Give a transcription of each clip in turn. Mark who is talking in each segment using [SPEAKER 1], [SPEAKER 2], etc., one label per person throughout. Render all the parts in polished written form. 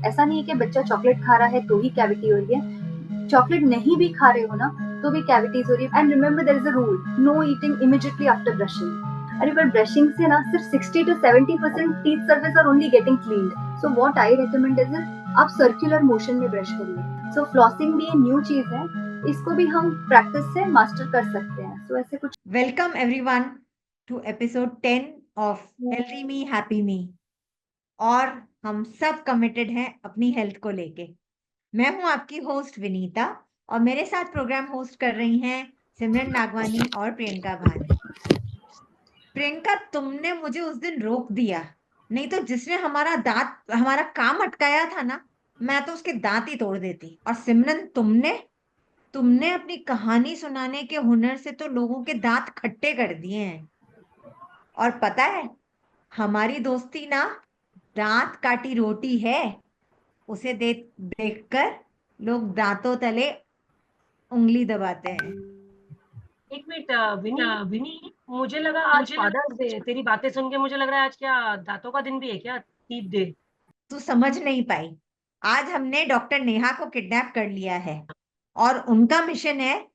[SPEAKER 1] ऐसा नहीं है कि बच्चा चॉकलेट खा रहा है तो ही कैविटी हो रही है, चॉकलेट नहीं भी खा रहे हो ना तो भी कैविटीज हो रही है। And remember there is a rule, no eating immediately after brushing. अरे पर ब्रशिंग से ना सिर्फ 60 to 70% teeth surface are only getting cleaned. So what I recommend is आप सर्कुलर मोशन में ब्रश करिए। सो फ्लॉसिंग भी एक न्यू चीज है, इसको भी हम प्रैक्टिस से मास्टर कर सकते हैं। सो ऐसे कुछ।
[SPEAKER 2] Welcome everyone to episode 10 of healthy me happy me. और हम सब कमिटेड हैं अपनी हेल्थ को लेके। मैं हूं आपकी होस्ट विनीता और मेरे साथ प्रोग्राम होस्ट कर रही हैं सिमरन नागवानी और प्रियंका भान। प्रियंका, तुमने मुझे उस दिन रोक दिया, नहीं तो जिसने हमारा काम अटकाया था ना, मैं तो उसके दांत ही तोड़ देती। और सिमरन, तुमने अपनी कहानी सुनाने के हुनर से तो लोगों के दांत खट्टे कर दिए हैं। और पता है, हमारी दोस्ती ना दांत काटी रोटी है। उसे देखकर लोग दांतों तले उंगली दबाते हैं।
[SPEAKER 3] एक मिनट विनी, मुझे लगा आज फादर्स डे। तेरी बातें सुन के मुझे लग रहा है आज क्या दांतों का दिन भी है क्या, टीथ डे?
[SPEAKER 2] तू समझ नहीं पाई। आज हमने डॉक्टर नेहा को किडनैप कर लिया है और उनका मिशन है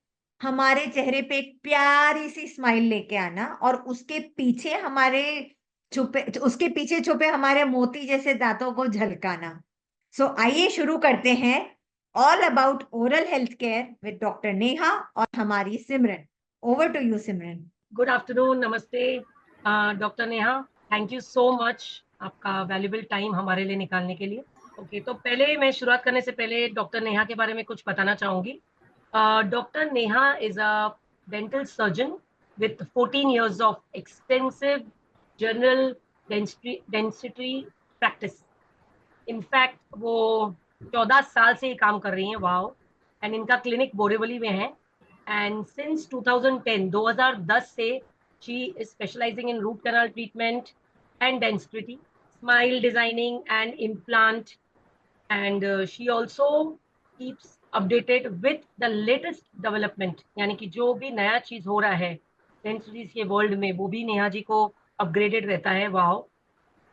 [SPEAKER 2] हमारे चेहरे पे एक प्यारी सी स्माइल लेके आना और उसके पीछे छुपे हमारे मोती जैसे दांतों को झलकाना। सो आइए शुरू करते हैं all about oral health care with doctor Neha और हमारी Simran. Over to you Simran.
[SPEAKER 3] Good afternoon, नमस्ते doctor Neha. Thank you so much आपका वैल्यूबल टाइम हमारे लिए निकालने के लिए। ओके, तो पहले मैं शुरुआत करने से पहले डॉक्टर नेहा के बारे में कुछ बताना चाहूंगी। Doctor Neha is a dental surgeon with 14 years of extensive general dentistry practice. In fact वो 14 साल से ये काम कर रही हैं। वाओ। एंड इनका क्लिनिक बोरीवली में है। एंड सिंस 2010 से she is specialising in root canal treatment and density, smile designing and implant. And she also keeps updated with the latest development, यानी कि जो भी नया चीज हो रहा है डेंसिटीज के वर्ल्ड में वो भी नेहा जी को अपग्रेडेड रहता है। Wow.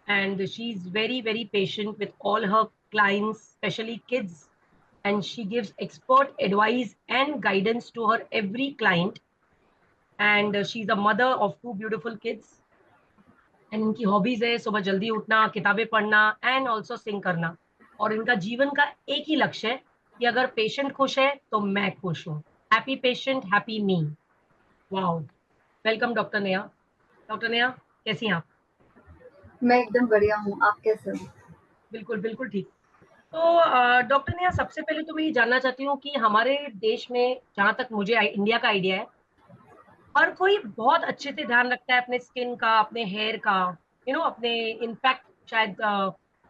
[SPEAKER 3] And she's very, very patient with all her clients, especially kids, and she gives expert advice and guidance to her every client. And she's a mother of two beautiful kids. And इनकी hobbies है सुबह जल्दी उठना, किताबें पढ़ना and also सिंग करना। और इनका जीवन का एक ही लक्ष्य है कि अगर पेशेंट खुश है तो मैं खुश हूँ। Happy patient, happy me. Wow. Welcome doctor Neha. Doctor Neha, कैसी हैं आप?
[SPEAKER 1] मैं एकदम बढ़िया हूँ, आप कैसे हो?
[SPEAKER 3] बिल्कुल बिल्कुल ठीक। तो डॉक्टर नेहा, सबसे पहले तो मैं ये जानना चाहती हूँ कि हमारे देश में, जहाँ तक मुझे इंडिया का आइडिया है, हर कोई बहुत अच्छे से ध्यान रखता है अपने स्किन का, अपने हेयर का, अपने इनफैक्ट शायद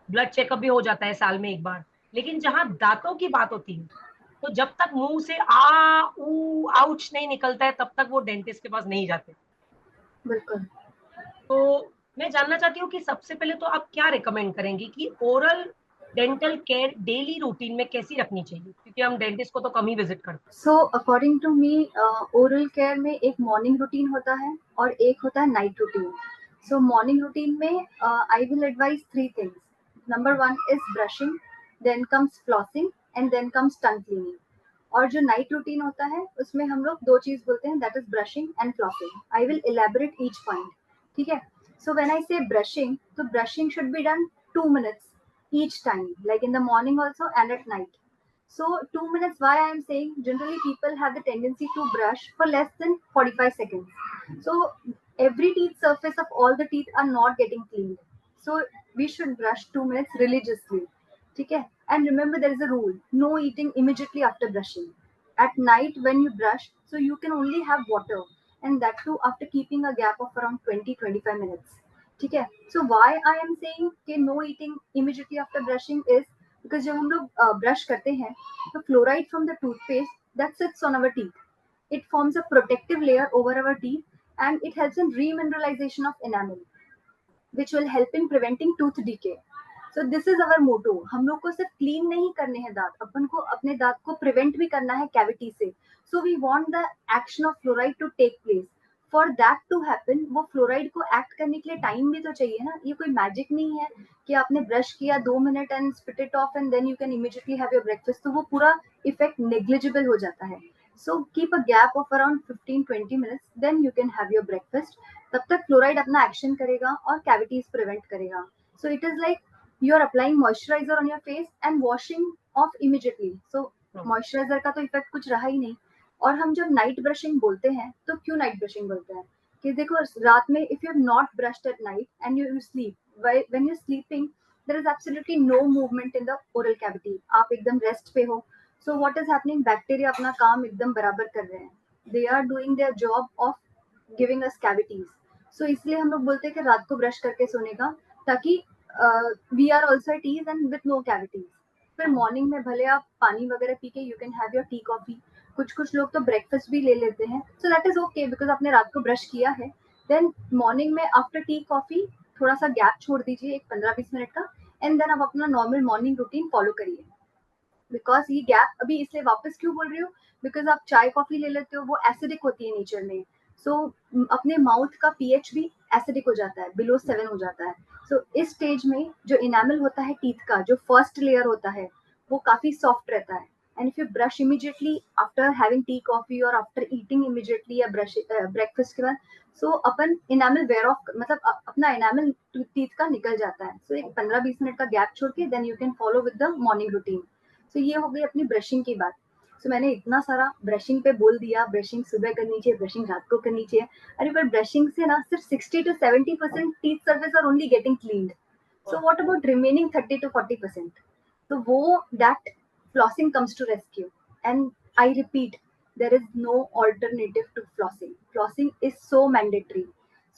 [SPEAKER 3] ब्लड चेकअप भी हो जाता है साल में एक बार। लेकिन जहाँ दांतों की बात होती है, तो जब तक मुंह से आ ऊ आउच नहीं निकलता है तब तक वो डेंटिस्ट के पास नहीं जाते।
[SPEAKER 1] बिल्कुल।
[SPEAKER 3] तो मैं जानना चाहती हूँ कि सबसे पहले तो आप क्या रिकमेंड करेंगे कि oral dental care daily routine में कैसी रखनी चाहिए, क्योंकि हम डेंटिस्ट को तो कम ही विजिट करते हैं।
[SPEAKER 1] So according to me, oral care में एक मॉर्निंग रूटीन होता है और एक होता है night routine. So morning routine में I will advise three things. Number one is brushing, then comes flossing and then comes tongue cleaning. और जो नाइट रूटीन होता है उसमें हम लोग दो चीज बोलते हैं, that is brushing and flossing. I will elaborate each point. ठीक है। सो व्हेन आई से ब्रशिंग, तो brushing should be done 2 minutes each time, like in the morning also and at night. So 2 minutes, why I am saying, generally people have the tendency to brush for less than 45 seconds. So every teeth surface of all the teeth are not getting cleaned. So we should brush 2 minutes religiously. Okay? And remember, there is a rule, no eating immediately after brushing. At night when you brush, so you can only have water, and that too after keeping a gap of around 20-25 minutes. ठीक है। So why I am saying कि no eating immediately after brushing is because जब हम लोग brush करते हैं तो fluoride from the toothpaste that sits on our teeth, it forms a protective layer over our teeth and it helps in remineralization of enamel which will help in preventing tooth decay. So this is our motto. हम लोग को सिर्फ clean नहीं करने हैं दांत, अपन को अपने दांत को प्रिवेंट भी करना है कैविटी से. So we want the action of fluoride to take place. For that to happen वो फ्लोराइड को एक्ट करने के लिए टाइम भी तो चाहिए ना. ये कोई मैजिक नहीं है कि आपने ब्रश किया 2 minute and spit it off and then you can immediately have your breakfast. तो वो पूरा इफेक्ट नेग्लिजिबल हो जाता है. So keep a gap of around 15-20 minutes, then you can have your breakfast. तब तक फ्लोराइड अपना एक्शन करेगा और कैविटीज प्रिवेंट करेगा. So it is like you are applying moisturiser on your face and washing off immediately. So moisturiser का तो effect कुछ रहा ही नहीं. और हम जब नाइट ब्रशिंग बोलते हैं तो क्यों नाइट ब्रशिंग बोलते हैं कि देखो रात में if you have not brushed at night and you sleep, when you sleeping there is absolutely no movement in the oral cavity. आप एकदम रेस्ट पे हो. So what is happening, bacteria अपना काम एकदम बराबर कर रहे हैं. They are doing their job of giving us cavities. So इसलिए हम लोग बोलते हैं कि रात को ब्रश करके सोने का, ताकि we are also at ease and with no cavities. फिर मॉर्निंग में भले आप पानी वगैरह पी के you can have your tea coffee. कुछ लोग तो ब्रेकफास्ट भी ले लेते हैं. So that is okay because आपने रात को ब्रश किया है. देन मॉर्निंग में आफ्टर टी कॉफी थोड़ा सा गैप छोड़ दीजिए, एक 15-20 मिनट का, एंड देन आप अपना नॉर्मल मॉर्निंग रूटीन फॉलो करिए. बिकॉज ये गैप अभी इसलिए वापस क्यों बोल रही हूँ, बिकॉज आप चाय कॉफी ले लेते हो, वो एसिडिक होती है नेचर में. सो अपने माउथ का पीएच भी एसिडिक हो जाता है, बिलो 7 हो जाता है. सो इस स्टेज में जो इनामल होता है टीथ का, जो फर्स्ट लेयर होता है, वो काफी सॉफ्ट रहता है. And if you brush immediately after having tea coffee और आफ्टर ईटिंग इमीडिएटली या ब्रश ब्रेकफास्ट के बाद, सो अपन इनामल वेयर ऑफ, मतलब अपना इनामल टीथ का निकल जाता है. सो एक 15-20 मिनट का गैप छोड़ के then you can follow with the morning routine. So ये हो गई अपनी ब्रशिंग की बात. सो मैंने इतना सारा ब्रशिंग पे बोल दिया. ब्रशिंग सुबह करनी चाहिए, ब्रशिंग रात को करनी चाहिए. अरे पर ब्रशिंग से ना सिर्फ 60-70% teeth surface are only getting cleaned. So what about remaining 30-40%? तो वो that flossing comes to rescue. And I repeat, there is no alternative to flossing. Flossing is so mandatory.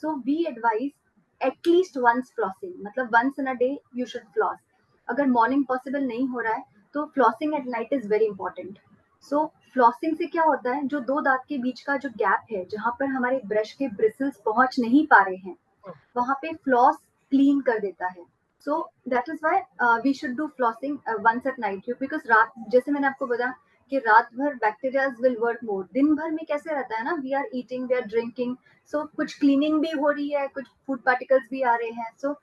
[SPEAKER 1] So we advise at least once flossing. मतलब once in a day you should floss. अगर morning possible नहीं हो रहा है तो flossing at night is very important. So flossing से क्या होता है, जो दो दांत के बीच का जो गैप है, जहां पर हमारे ब्रश के ब्रिसल्स पहुंच नहीं पा रहे हैं, वहां पे फ्लॉस क्लीन कर देता है. So that is why we should do flossing once at night. Because रात, जैसे मैंने आपको बताया कि रात भर बैक्टीरियाज विल वर्क मोर. दिन भर में कैसे रहता है ना, we are eating, we are drinking, so कुछ क्लीनिंग भी हो रही है, कुछ फूड पार्टिकल्स भी आ रहे हैं, सो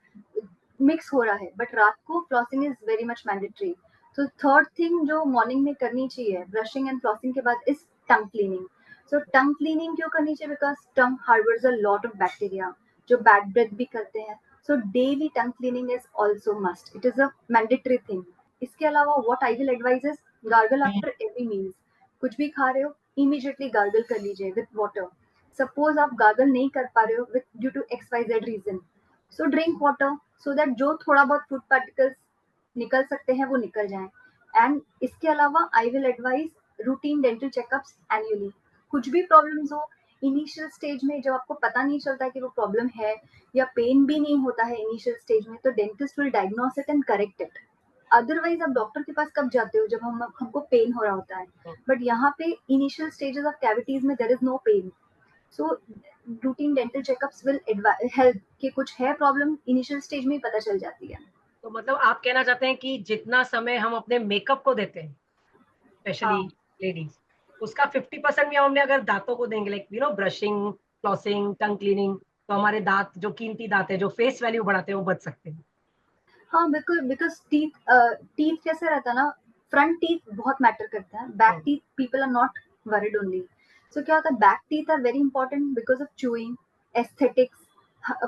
[SPEAKER 1] मिक्स हो रहा है. बट रात को flossing is very much mandatory. So third thing जो मॉर्निंग में करनी चाहिए ब्रशिंग एंड फ्लॉसिंग के बाद is tongue cleaning. So tongue cleaning क्यों करनी चाहिए, because tongue harbours a lot of bacteria जो बैड ब्रेथ भी करते हैं. So daily tongue cleaning is also must. It is a mandatory thing. इसके अलावा what I will advice is gargle after every meals. कुछ भी खा रहे हो इमीडिएटली गार्गल कर लीजिए विथ वाटर. सपोज आप गार्गल नहीं कर पा रहे हो with due to XYZ reason, so drink water so that जो थोड़ा बहुत फूड पार्टिकल्स निकल सकते हैं वो निकल जाएं. एंड इसके अलावा आई will advise routine dental checkups annually. कुछ भी प्रॉब्लम्स हो इनिशियल स्टेज में, जब आपको पता नहीं चलता कि वो प्रॉब्लम है या पेन भी नहीं होता है इनिशियल स्टेज में, तो dentist will diagnose it and correct it. Otherwise आप डॉक्टर के पास कब जाते हो, जब हमको पेन हो रहा होता है. बट यहाँ पे इनिशियल स्टेजेस ऑफ कैविटीज में there is no pain. So routine dental checkups will help कि कुछ है प्रॉब्लम इनिशियल स्टेज में ही पता चल जाती है.
[SPEAKER 3] तो मतलब आप कहना चाहते हैं कि जितना समय हम अपने मेकअप को देते हैं, स्पेशली लेडीज, उसका 50% भी हमने अगर दांतों को देंगे, लाइक ब्रशिंग, फ्लॉसिंग, टंग क्लीनिंग, तो हमारे दांत, जो कीमती दांत है, जो फेस वैल्यू बढ़ाते हैं, वो बच सकते हैं.
[SPEAKER 1] हाँ बिल्कुल, बिकॉज टीथ कैसे रहता है ना, फ्रंट टीथ बहुत मैटर करता है. Back teeth people are not worried only. So क्या होता है, back teeth are very important because of chewing, aesthetics,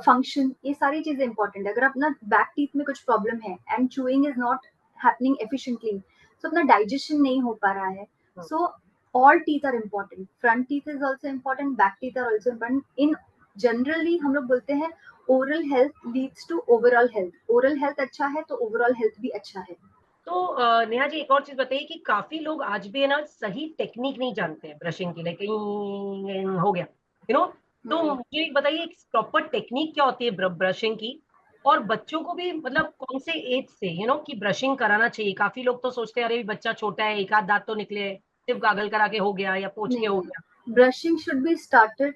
[SPEAKER 1] function, ये सारी चीजें इंपॉर्टेंट है. अगर अपना बैक टीथ में कुछ प्रॉब्लम है and chewing is not happening efficiently, so अपना डाइजेशन नहीं हो पा रहा है. So all teeth are important. Front teeth is also important, back teeth are also important. In generally हम लोग बोलते हैं oral health leads to overall health. Oral health अच्छा है तो ओवरऑल हेल्थ भी अच्छा है.
[SPEAKER 3] तो नेहा जी, एक और चीज बताइए कि काफी लोग आज भी है ना सही टेक्निक नहीं जानते हैं ब्रशिंग की, लाइक कहीं हो गया तो मुझे बताइए एक प्रॉपर टेक्निक क्या होती है ब्रशिंग की, और बच्चों को भी मतलब कौन से एज से कि ब्रशिंग कराना चाहिए. काफी लोग तो सोचते हैं अरे बच्चा छोटा है, एक आध दांत तो निकले, सिर्फ गागल करा के हो गया या पोंछ के हो गया.
[SPEAKER 1] Brushing should be started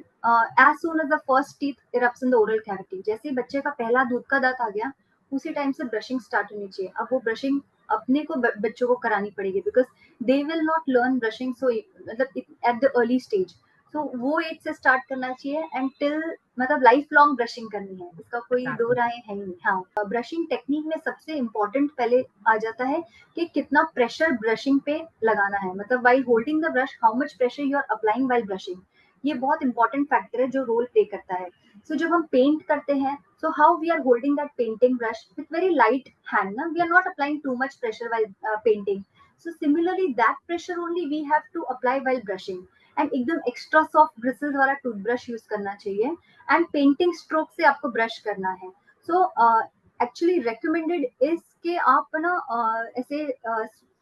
[SPEAKER 1] as soon as the first teeth erupts in the oral cavity. जैसे ही बच्चे का पहला दूध का दांत आ गया उसी टाइम से ब्रशिंग स्टार्ट होनी चाहिए. अब वो ब्रशिंग अपने को बच्चों को करानी पड़ेगी because they will not learn brushing so मतलब at the early stage. So वो एज से स्टार्ट करना चाहिए एंड टिल मतलब लाइफ लॉन्ग ब्रशिंग करनी है, इसका कोई दो राय है ही नहीं। हाँ, ब्रशिंग टेक्निक में सबसे इम्पोर्टेंट पहले आ जाता है कि कितना प्रेशर ब्रशिंग पे लगाना है, मतलब while holding the brush how much pressure you are applying while brushing. ये बहुत इंपॉर्टेंट फैक्टर है जो रोल प्ले करता है। सो जब हम पेंट करते हैं, so how we are holding that painting brush with very light hand, na? We are not applying too much pressure while painting. So similarly that pressure only we have to apply while brushing, and एकदम extra soft bristles वाला toothbrush use करना चाहिए and painting stroke से आपको brush करना है। So actually recommended is कि आप ना ऐसे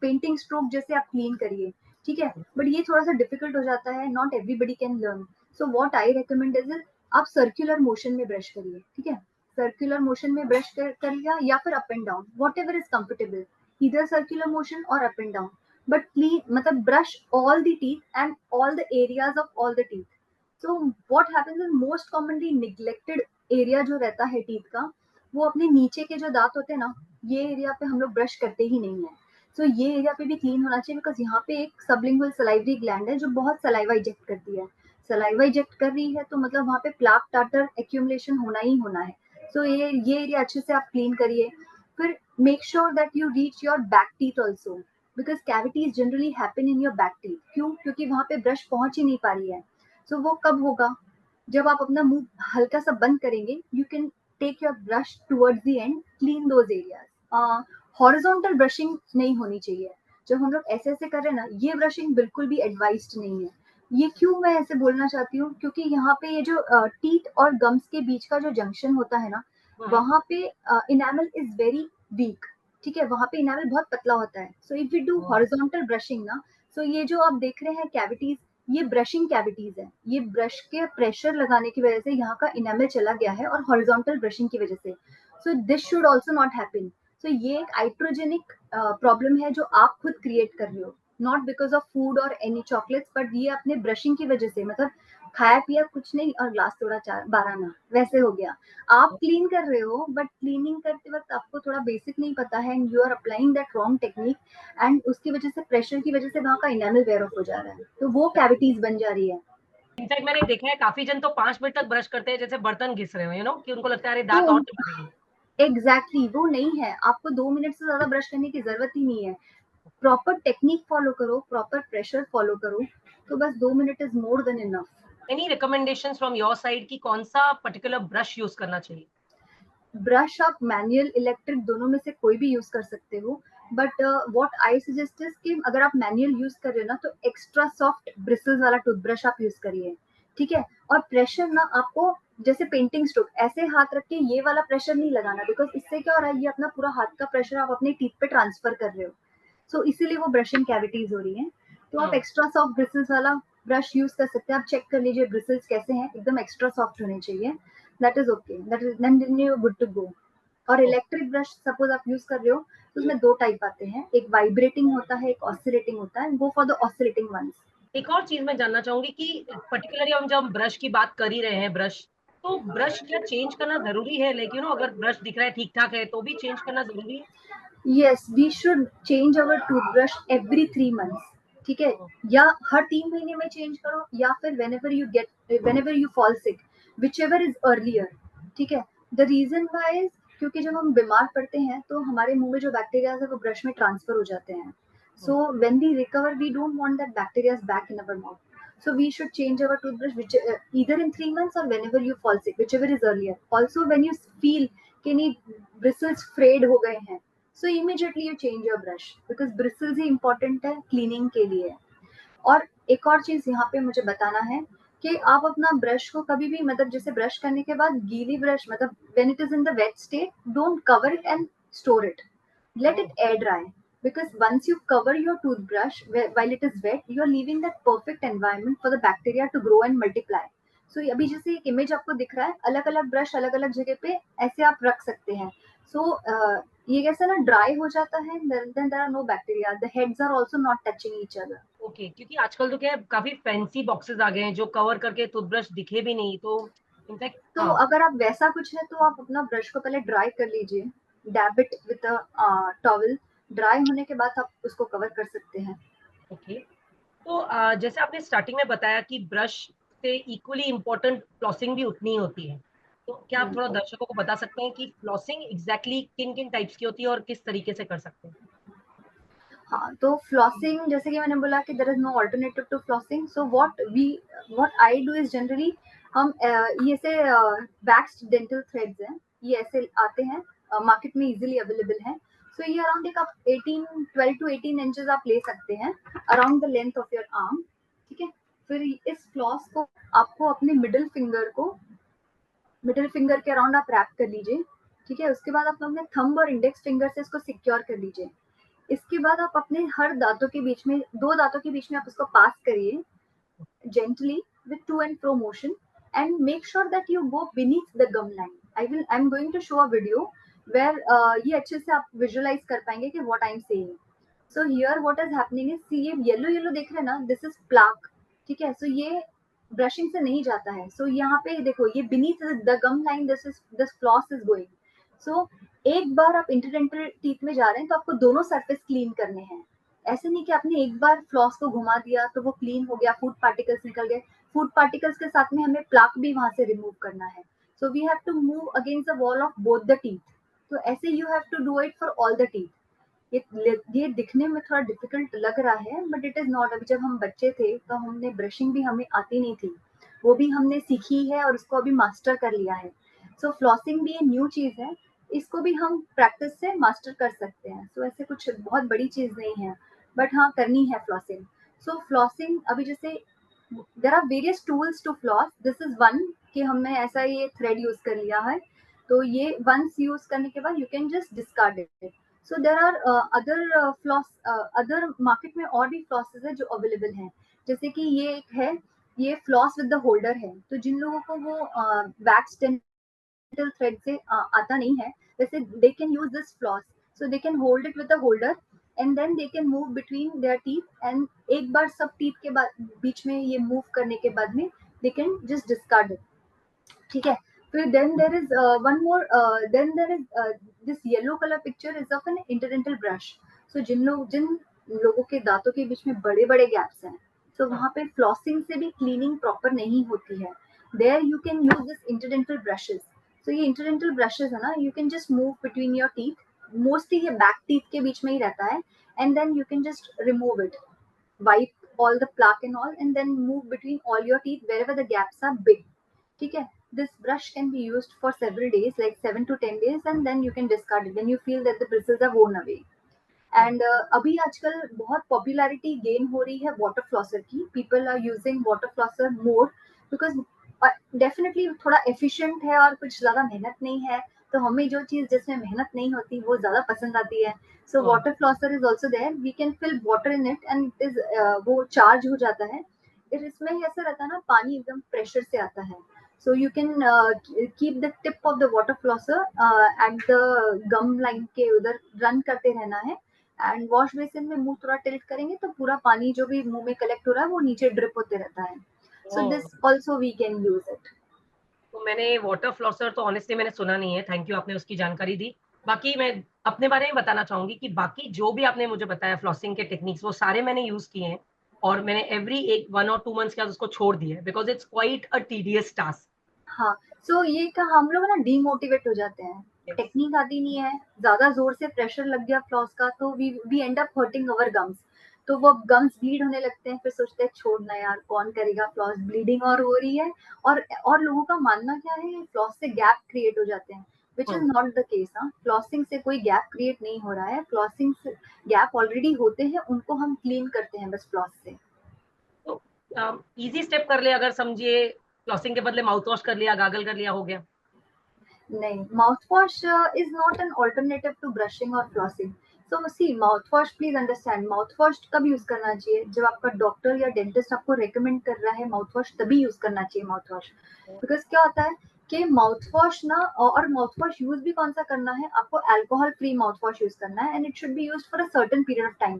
[SPEAKER 1] painting stroke जैसे आप clean करिए, ठीक है, बट ये थोड़ा सा डिफिकल्ट हो जाता है, not everybody can learn. So what I recommend is आप सर्कुलर मोशन में ब्रश करिए, ठीक है, सर्कुलर मोशन में ब्रश कर लिया या फिर up and down, whatever is comfortable, इधर सर्कुलर मोशन और up and down, but clean मतलब brush all the teeth and all the areas of all the teeth. So what happens is most commonly neglected area जो रहता है teeth का, वो अपने नीचे के जो दांत होते हैं ना, ये एरिया पे हम लोग ब्रश करते ही नहीं है। सो ये एरिया पे भी क्लीन होना चाहिए, बिकॉज यहाँ पे एक सबलिंगुअल सलाइवरी ग्लैंड है जो बहुत सलाइवा इजेक्ट करती है। सलाइवा इजेक्ट कर रही है तो मतलब वहाँ पे प्लाक टाटर एक्यूमुलेशन होना ही होना है। सो ये एरिया अच्छे से आप क्लीन करिए। फिर make sure that you reach your back teeth also, because cavities generally happen in your back teeth. क्यों? क्योंकि वहाँ पे ब्रश पहुंच ही नहीं पा रही है। सो वो कब होगा? जब आप अपना मुंह हल्का सा बंद करेंगे, you can take your brush towards the end, clean those areas. Horizontal brushing नहीं होनी चाहिए। जब हम लोग ऐसे ऐसे कर रहे हैं ना, ये ब्रशिंग बिल्कुल भी एडवाइज्ड नहीं है। ये क्यों मैं ऐसे बोलना चाहती हूँ? क्योंकि यहाँ पे ये जो टीथ और गम्स के बीच का जो जंक्शन होता है ना, वहाँ पे इनामल इज वेरी वीक, ठीक है, वहाँ पे इनामल बहुत पतला होता है। So if we do horizontal brushing ना, सो ये जो आप देख रहे हैं कैविटीज, ये ब्रशिंग कैविटीज है। ये ब्रश के प्रेशर लगाने की वजह से यहाँ का इनामल चला गया है, और हॉरिजॉन्टल ब्रशिंग की वजह से। So this should also not happen. So ये एक आइट्रोजेनिक प्रॉब्लम है जो आप खुद क्रिएट कर रहे हो, नॉट बिकॉज ऑफ फूड और एनी चॉकलेट्स, बट ये अपने ब्रशिंग की वजह से, मतलब खाया पिया कुछ नहीं और ग्लास तोड़ा 12 ना, वैसे हो गया। आप क्लीन कर रहे हो, बट क्लीनिंग करते वक्त आपको थोड़ा बेसिक नहीं पता है, and you are applying that wrong technique, and उसकी वजह से प्रेशर की वजह से वहाँ का इनामल वेयर ऑफ हो जा रहा है, तो वो कैविटीज बन जा रही है।
[SPEAKER 3] इनफैक्ट मैंने देखा है काफी जन तो 5 मिनट तक ब्रश करते हैं जैसे बर्तन घिस रहे हो, यू नो, कि उनको लगता है अरे दांत और चबा रही है।
[SPEAKER 1] एग्जैक्टली वो नहीं है। आपको 2 मिनट से ज्यादा ब्रश करने की जरूरत ही नहीं है। प्रॉपर टेक्निक फॉलो करो, प्रॉपर प्रेशर फॉलो करो, तो बस 2 minute is more than enough.
[SPEAKER 3] Any recommendations from your side कि कौन सा पर्टिकुलर ब्रश यूज करना चाहिए?
[SPEAKER 1] ब्रश आप मैनुअल इलेक्ट्रिक दोनों में से कोई भी यूज कर सकते हो, but what I suggest is कि अगर आप मैनुअल यूज कर रहे हो ना, तो एक्स्ट्रा सॉफ्ट ब्रिसल्स वाला टूथब्रश आप यूज करिए, ठीक है। और प्रेशर ना आपको, जैसे पेंटिंग स्ट्रोक ऐसे हाथ रख के ये वाला प्रेशर नहीं लगाना, बिकॉज इससे क्या हो रहा है, ये अपना पूरा हाथ का प्रेशर आप अपने टीथ पे ट्रांसफर कर रहे हो, सो इसीलिए वो ब्रशिंग कैविटीज हो रही है। तो आप एक्स्ट्रा सॉफ्ट ब्रिसल्स वाला ब्रश यूज कर सकते हैं। आप चेक कर लीजिए ब्रिसल्स कैसे हैं, एकदम एक्स्ट्रा सॉफ्ट होने चाहिए, that is okay, that is then you good to go. और इलेक्ट्रिक ब्रश सपोज आप यूज कर रहे हो, तो उसमें 2 टाइप आते हैं, एक वाइब्रेटिंग होता है, एक ऑसिलेटिंग होता है, go for the oscillating ones.
[SPEAKER 3] एक और चीज मैं जानना चाहूंगी कि पर्टिकुलरली हम जब ब्रश की बात कर ही रहे हैं, ब्रश, तो ब्रश क्या चेंज करना जरूरी है? लाइक यू नो, अगर ब्रश दिख रहा है ठीक ठाक है तो भी चेंज करना जरूरी है?
[SPEAKER 1] Yes, we should change our toothbrush every 3 months, ठीक है, या हर 3 महीने में चेंज करो, या फिर whenever you fall sick, whichever is earlier, ठीक है। द रीजन वाई इज क्योंकि जब हम बीमार पड़ते हैं तो हमारे मुंह में जो बैक्टीरिया है वो ब्रश में ट्रांसफर हो जाते हैं। So when we recover we don't want that bacteria back in our mouth, so we should change our toothbrush either in 3 months or whenever you fall sick, whichever is earlier. Also when you feel कि नहीं bristles frayed हो गए हैं, so immediately you change your brush, because bristles he important है cleaning के लिए। और एक और चीज यहाँ पे मुझे बताना है कि आप अपना ब्रश को कभी भी, मतलब जैसे ब्रश करने के बाद गीली ब्रश, मतलब when it is in the wet state, don't cover it and store it, let it air dry, because once you cover your toothbrush while it is wet, you are leaving that perfect environment for the bacteria to grow and multiply. So अभी जैसे एक image आपको दिख रहा है, अलग अलग brush अलग अलग जगह पे ऐसे आप रख सकते हैं। सो ये कैसे ना ड्राई हो जाता है, then there are no bacteria, the heads are also not touching each other.
[SPEAKER 3] Okay, क्योंकि आजकल तो क्या है, काफी फैंसी बॉक्सेस आ गए हैं जो कवर करके टूथब्रश दिखे भी नहीं, तो इनफैक्ट
[SPEAKER 1] तो अगर आप वैसा कुछ है तो आप अपना ब्रश को पहले ड्राई कर लीजिए, dab it with a towel, dry होने के बाद आप उसको कवर कर सकते हैं।
[SPEAKER 3] ओके। तो जैसे आपने स्टार्टिंग में बताया कि ब्रश से इक्वली इम्पोर्टेंट फ्लॉसिंग भी उतनी ही होती है। तो क्या आप थोड़ा दर्शकों को बता सकते हैं कि फ्लॉसिंग एग्जैक्टली किन किन टाइप्स की होती है और किस तरीके से कर सकते हैं?
[SPEAKER 1] हाँ, तो फ्लॉसिंग जैसे कि मैंने बोला कि there is no alternative to flossing, so what I do is generally हम ये से वैक्स्ड डेंटल थ्रेड्स हैं, ये ऐसे आते हैं, मार्केट में इजीली अवेलेबल हैं। सो ये अराउंड एक आप 12 टू 18 इंचेस आप ले सकते हैं around the length of your arm, ठीक है। फिर इस फ्लॉस को आपको अपने मिडिल फिंगर के अराउंड आप रैप कर लीजिए, ठीक है। उसके बाद आप अपने थंब और इंडेक्स फिंगर से इसको सिक्योर कर लीजिए। इसके बाद आप अपने हर दांतों के बीच में, दो दांतों के बीच में आप इसको पास करिए gently with to and fro motion and make sure that you go beneath the gum line. I'm going to show a video where ये अच्छे से आप visualize कर पाएंगे कि what I'm saying. So here what is happening is, see ये yellow देख रहे हैं ना, this is plaque, ठीक है। So ये ब्रशिंग से नहीं जाता है। So यहाँ पे देखो ये beneath the gum line this floss is going. So एक बार आप इंटरडेंटल टीथ में जा रहे हैं तो आपको दोनों सरफेस क्लीन करने हैं। ऐसे नहीं कि आपने एक बार फ्लॉस को घुमा दिया तो वो क्लीन हो गया, फूड पार्टिकल्स निकल गए। फूड पार्टिकल्स के साथ में हमें प्लाक भी वहां से रिमूव करना है। So we have to move against the wall of both the teeth. तो ऐसे you have to do it for all the teeth. ये दिखने में थोड़ा डिफिकल्ट लग रहा है बट इट इज नॉट। अभी जब हम बच्चे थे तो हमने ब्रशिंग भी हमें आती नहीं थी, वो भी हमने सीखी है और उसको अभी मास्टर कर लिया है। सो फ्लॉसिंग भी ये न्यू चीज है, इसको भी हम प्रैक्टिस से मास्टर कर सकते हैं। सो ऐसे कुछ बहुत बड़ी चीज नहीं है, बट हाँ करनी है फ्लॉसिंग। सो फ्लॉसिंग अभी जैसे there are various tools to floss, this is one कि हमने ऐसा ये थ्रेड यूज कर लिया है, तो ये वंस यूज करने के बाद you can just discard it. So there are other floss, other market में और भी फ्लॉसेस है जो अवेलेबल हैं। जैसे कि ये एक है, ये फ्लॉस विद द होल्डर है। तो जिन लोगों को वो वैक्स डेंटल थ्रेड से आता नहीं है, वैसे they can use this floss. So they can hold it with the holder and then they can move between their teeth and एक बार सब टीथ के बाद बीच में ये मूव करने के बाद में they can just discard it, ठीक है। फिर then there is one more, then there is this yellow colour picture is of an interdental brush. So जिन लोगों के दांतों के बीच में बड़े बड़े गैप्स हैं, so वहां पे फ्लॉसिंग से भी क्लीनिंग प्रॉपर नहीं होती है, there you can use this interdental brushes. So ये इंटरडेंटल ब्रशेस है ना, you can just move between your teeth, mostly ये बैक टीथ के बीच में ही रहता है, and then you can just remove it, wipe all the plaque and all, and then move between all your teeth wherever the gaps are big, ठीक है। this brush can be used for several days, like 7 to 10 days, and then you can discard it when you feel that the bristles are worn away. And अभी आजकल बहुत popularity gain हो रही है water flosser की। People are using water flosser more because definitely थोड़ा efficient है और कुछ ज्यादा मेहनत नहीं है, तो हमें जो चीज जिसमें मेहनत नहीं होती वो ज्यादा पसंद आती है। So water flosser is also there, we can fill water in it and it is वो चार्ज हो जाता है। इसमें ऐसा रहता है ना, पानी एकदम प्रेशर से आता है। So you can keep the tip of the water flosser at the gum line के उधर रन करते रहना है, एंड वॉश बेसिन में मुंह थोड़ा टिल्ट करेंगे तो पूरा पानी जो भी मुंह में कलेक्ट हो रहा है वो नीचे ड्रिप होते रहता है। So this also we can use it.
[SPEAKER 3] तो मैंने वाटर फ्लॉसर तो ऑनेस्टली मैंने सुना नहीं है, थैंक यू आपने उसकी जानकारी दी। बाकी मैं अपने बारे में बताना चाहूंगी कि बाकी जो भी आपने मुझे बताया फ्लॉसिंग के टेक्निक्स वो सारे मैंने यूज किए हैं, और मैंने एवरी 1 और 2 मंथ्स के बाद उसको छोड़ दिया है because it's quite a tedious task.
[SPEAKER 1] हाँ, सो ये का हम लोग ना डीमोटिवेट हो जाते हैं, टेक्निक आती नहीं है, ज्यादा जोर से प्रेशर लग गया फ्लॉस का तो we end up hurting our gums, तो वो गम्स ब्लीड होने लगते हैं। फिर सोचते हैं छोड़ना यार, कौन करेगा, फ्लॉस ब्लीडिंग और हो रही है। और लोगों का मानना क्या है, फ्लॉस से गैप क्रिएट हो जाते हैं, which is not the case. हाँ, फ्लॉसिंग से कोई गैप क्रिएट नहीं हो रहा है, फ्लॉसिंग से गैप ऑलरेडी होते हैं, उनको हम क्लीन करते हैं बस फ्लॉस से।
[SPEAKER 3] तो इजी स्टेप कर ले, अगर समझिए फ्लॉसिंग के बदले माउथ वॉश कर लिया, गागल कर लिया, हो गया?
[SPEAKER 1] नहीं, mouth wash is not an alternative to brushing और flossing. So see, mouth wash, please understand, mouth wash कब यूज करना चाहिए, जब आपका डॉक्टर या डेंटिस्ट आपको रेकमेंड कर रहा है माउथ वॉश, तभी यूज करना चाहिए माउथ वॉश। बिकॉज क्या होता है कि माउथ वॉश ना, और माउथ वॉश यूज भी कौन सा करना है, आपको alcohol free mouth wash use करना है, and it should be use for a certain period of time.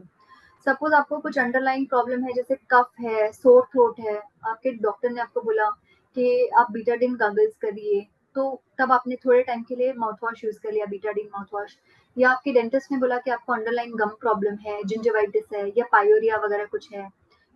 [SPEAKER 1] Suppose आपको कुछ अंडरलाइन प्रॉब्लम है, जैसे कफ है, सोर थ्रोट है, आपके डॉक्टर ने आपको बोला कि आप बीटाडिन गॉगल्स करिए, तो तब आपने थोड़े टाइम के लिए माउथ वॉश यूज कर लिया, बीटाडिन माउथ वॉश। या आपके डेंटिस्ट ने बोला कि आपको अंडरलाइन गम प्रॉब्लम है, जिंजवाइटिस है या पायोरिया वगैरह कुछ है,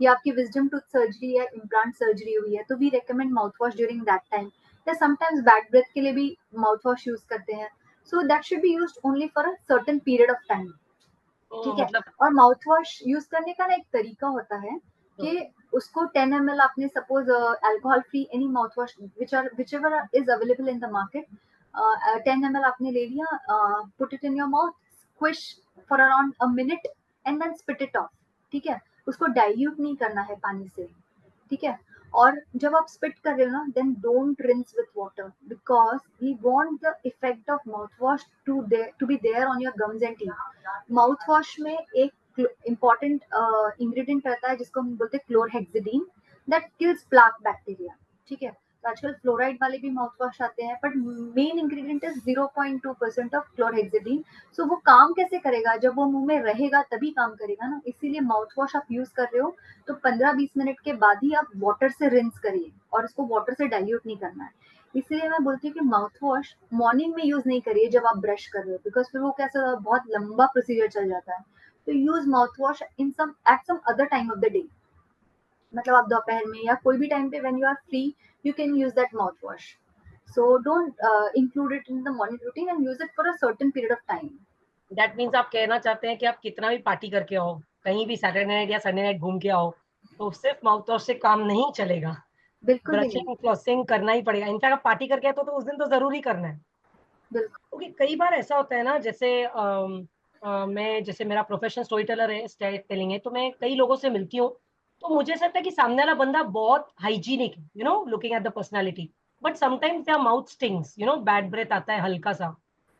[SPEAKER 1] या आपकी विजडम टूथ सर्जरी या इम्प्लांट सर्जरी हुई है, तो we recommend mouthwash during that time. या समटाइम्स बैड ब्रेथ के लिए भी माउथ वॉश यूज करते हैं, so that should be used only for a certain period of time.
[SPEAKER 3] तो
[SPEAKER 1] ठीक है।
[SPEAKER 3] मतलब
[SPEAKER 1] और माउथ वॉश यूज करने का ना एक तरीका होता है कि उसको 10 ml आपने suppose alcohol free any mouthwash whichever is available in the market, 10 ml आपने ले लिया, put it in your mouth, squish for around a minute and then spit it off. ठीक है। उसको डाइल्यूट नहीं करना है पानी से। ठीक है। और जब आप स्पिट कर रहे हो ना, then don't rinse with water, because we want the effect of mouthwash to be there on your gums and teeth. Mouthwash में एक इम्पॉर्टेंट इंग्रेडिएंट रहता है जिसको हम बोलते हैं chlorhexidine, that kills plaque bacteria. ठीक है। तो आजकल फ्लोराइड वाले भी माउथ वॉश आते हैं, but main ingredient is 0.2% of chlorhexidine. So वो काम कैसे करेगा? जब वो मुंह में रहेगा तभी काम करेगा ना। इसीलिए माउथ वॉश आप यूज कर रहे हो तो 15-20 मिनट के बाद ही आप वाटर से रिंस करिए, और इसको वाटर से डाइल्यूट नहीं करना है। इसीलिए मैं बोलती हूँ कि माउथ वॉश मॉर्निंग में यूज नहीं करिए जब आप ब्रश कर रहे हो, बिकॉज फिर वो कैसा बहुत लंबा प्रोसीजर चल जाता है। तो use mouthwash in some at some other time of the day, मतलब आप दोपहर में या कोई भी टाइम पे when you are free you can use that mouthwash. So don't include it in the morning routine and use it for a certain period of time.
[SPEAKER 3] That means आप कहना चाहते हैं कि आप कितना भी पार्टी करके आओ, कहीं भी सैटरडे नाइट या संडे नाइट घूम के आओ, तो सिर्फ माउथ वॉश से काम नहीं चलेगा,
[SPEAKER 1] बिल्कुल भी नहीं।
[SPEAKER 3] ब्रशिंग फ्लॉसिंग करना ही पड़ेगा। इनफैक्ट आप पार्टी करके आए तो उस दिन तो जरूरी करना है।
[SPEAKER 1] बिल्कुल।
[SPEAKER 3] क्योंकि कई बार ऐसा होता है ना, जैसे मैं, जैसे मेरा प्रोफेशनल स्टोरी टेलर है, स्टोरी टेलिंग है, तो मैं कई लोगों से मिलती हूँ, तो मुझे ऐसा लगता है कि सामने वाला बंदा बहुत hygienic, looking at the personality, but sometimes their mouth stings, bad breath आता है हल्का सा।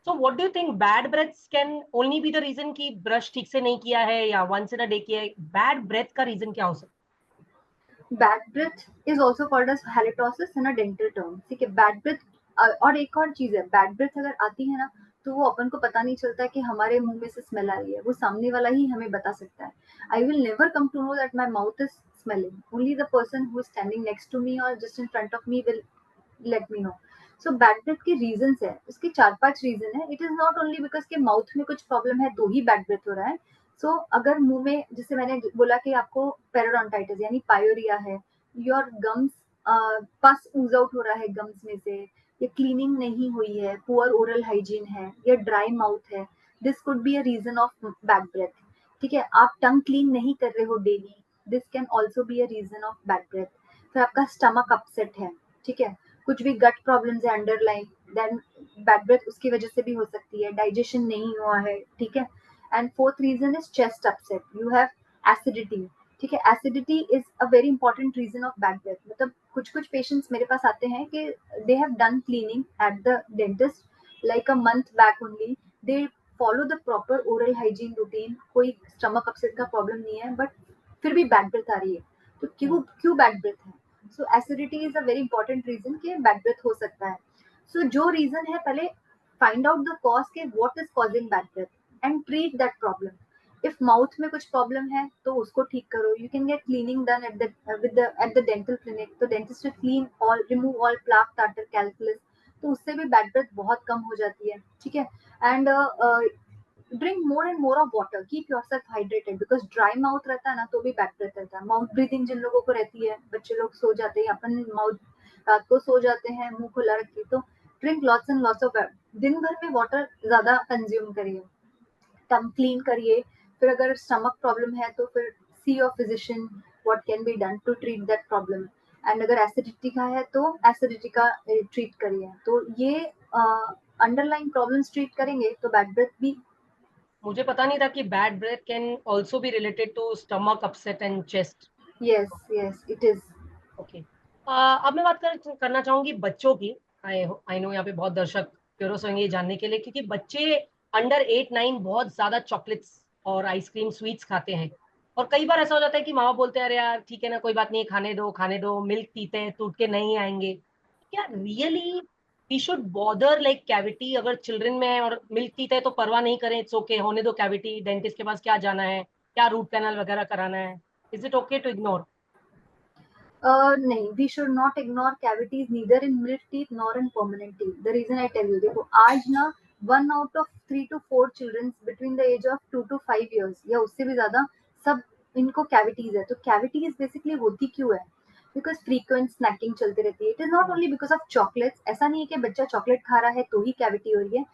[SPEAKER 3] So what do you think, bad breaths can only be the reason कि ब्रश ठीक से नहीं किया है या वंस इन अ डे किया है? बैड ब्रेथ का रीजन क्या हो सकता
[SPEAKER 1] bad breath is also called as halitosis in a dental term. ठीक है। बैड ब्रेथ और एक और चीज है, बैड ब्रेथ अगर आती है ना तो वो अपन को पता नहीं चलता कि हमारे मुंह में से स्मेल आ रही है, वो सामने वाला ही हमें बता सकता है। I will never come to know that my mouth is smelling, only the person who is standing next to me और just in front of me will let me know. So bad breath के reason है, उसके 4-5 reason है। It is not only because के mouth में कुछ problem है तो ही बैड ब्रेथ हो रहा है। सो अगर मुंह में, जैसे मैंने बोला कि आपको पेरोडोंटाइटिस यानी पायोरिया है, योर गम्स पस ऊज आउट हो रहा है गम्स में से, या क्लीनिंग नहीं हुई है, पुअर ओरल हाइजीन है, या ड्राई माउथ है, this could be a reason of bad breath. ठीक है। आप टंग क्लीन नहीं कर रहे हो daily, this can also be a reason of bad breath. फिर आपका स्टमक अपसेट है, ठीक है, कुछ भी गट प्रॉब्लम्स है अंडरलाइन, देन बैड ब्रेथ उसकी वजह से भी हो सकती है, डाइजेशन नहीं हुआ है। ठीक है। And fourth reason is chest upset, you have acidity. ठीक है। Acidity is a very important reason of bad breath. मतलब कुछ कुछ पेशेंट्स मेरे पास आते हैं कि they have done cleaning at the dentist like a month back only, they follow the proper oral hygiene routine, कोई स्टमक अपसेट का प्रॉब्लम नहीं है, बट फिर भी बैड ब्रेथ आ रही है। तो क्यों क्यों बैड ब्रेथ है? So acidity is a very important reason कि बैड ब्रेथ हो सकता है। सो जो रीजन है, पहले फाइंड आउट द कॉज के what is causing bad breath and treat that problem. If mouth में कुछ प्रॉब्लम है तो उसको ठीक करो, you can get cleaning done at the dental clinic. तो dentist clean all, remove all plaque, tartar, calculus, तो उससे भी बैड ब्रेथ बहुत कम हो जाती है। ठीक है। And drink more and more of water, keep yourself hydrated, because dry mouth रहता है ना तो भी बैड ब्रेथ रहता है। माउथ ब्रीथिंग जिन लोगों को रहती है, बच्चे लोग सो जाते हैं, अपन माउथ रात को सो जाते हैं मुंह खुला रख के, तो drink lots and lots of, दिन भर में वाटर ज्यादा कंज्यूम करिए, टंग क्लीन करिए। फिर अगर स्टमक प्रॉब्लम है तो फिर see your physician what can be done to treat that problem. And अगर एसिडिटी का है तो एसिडिटी का ट्रीट करिए। तो ये अंडरलाइन प्रॉब्लम्स ट्रीट करेंगे तो बैड ब्रेथ भी।
[SPEAKER 3] मुझे पता नहीं था कि bad breath can also be related to stomach upset and chest.
[SPEAKER 1] Yes yes it is.
[SPEAKER 3] Okay. अब मैं बात करना चाहूंगी बच्चों की। आई नो यहाँ पे बहुत दर्शक क्यूरियस होंगे ये जानने के लिए, क्योंकि बच्चे अंडर 8-9 बहुत ज्यादा चॉकलेट्स और आइसक्रीम स्वीट्स खाते हैं, और कई बार ऐसा हो जाता है कि माँ बाप बोलते हैं अरे यार ठीक है ना, कोई बात नहीं, खाने दो, मिल्क पीते हैं, टूट के नहीं आएंगे। क्या really we should bother like cavity? अगर चिल्ड्रन में है और मिल्क पीते हैं तो परवाह नहीं करें, इट्स ओके, होने दो कैविटी, डेंटिस्ट के पास क्या जाना है, क्या रूट कैनल वगैरह कराना है? Is it okay to ignore?
[SPEAKER 1] नहीं, we should not ignore cavities neither in milk teeth nor in permanent teeth. The reason I tell you, देखो आज ना 1 out of 3 to 4 children between the age of 2 to 5 years या उससे भी ज्यादा, सब इनको कैविटीज है। तो कैविटीज बेसिकली होती क्यों है? बिकॉज फ्रीक्वेंट स्नैकिंग चलती रहती है। It is not only because of chocolates. ऐसा नहीं है कि बच्चा चॉकलेट खा रहा है तो ही कैविटी हो रही है,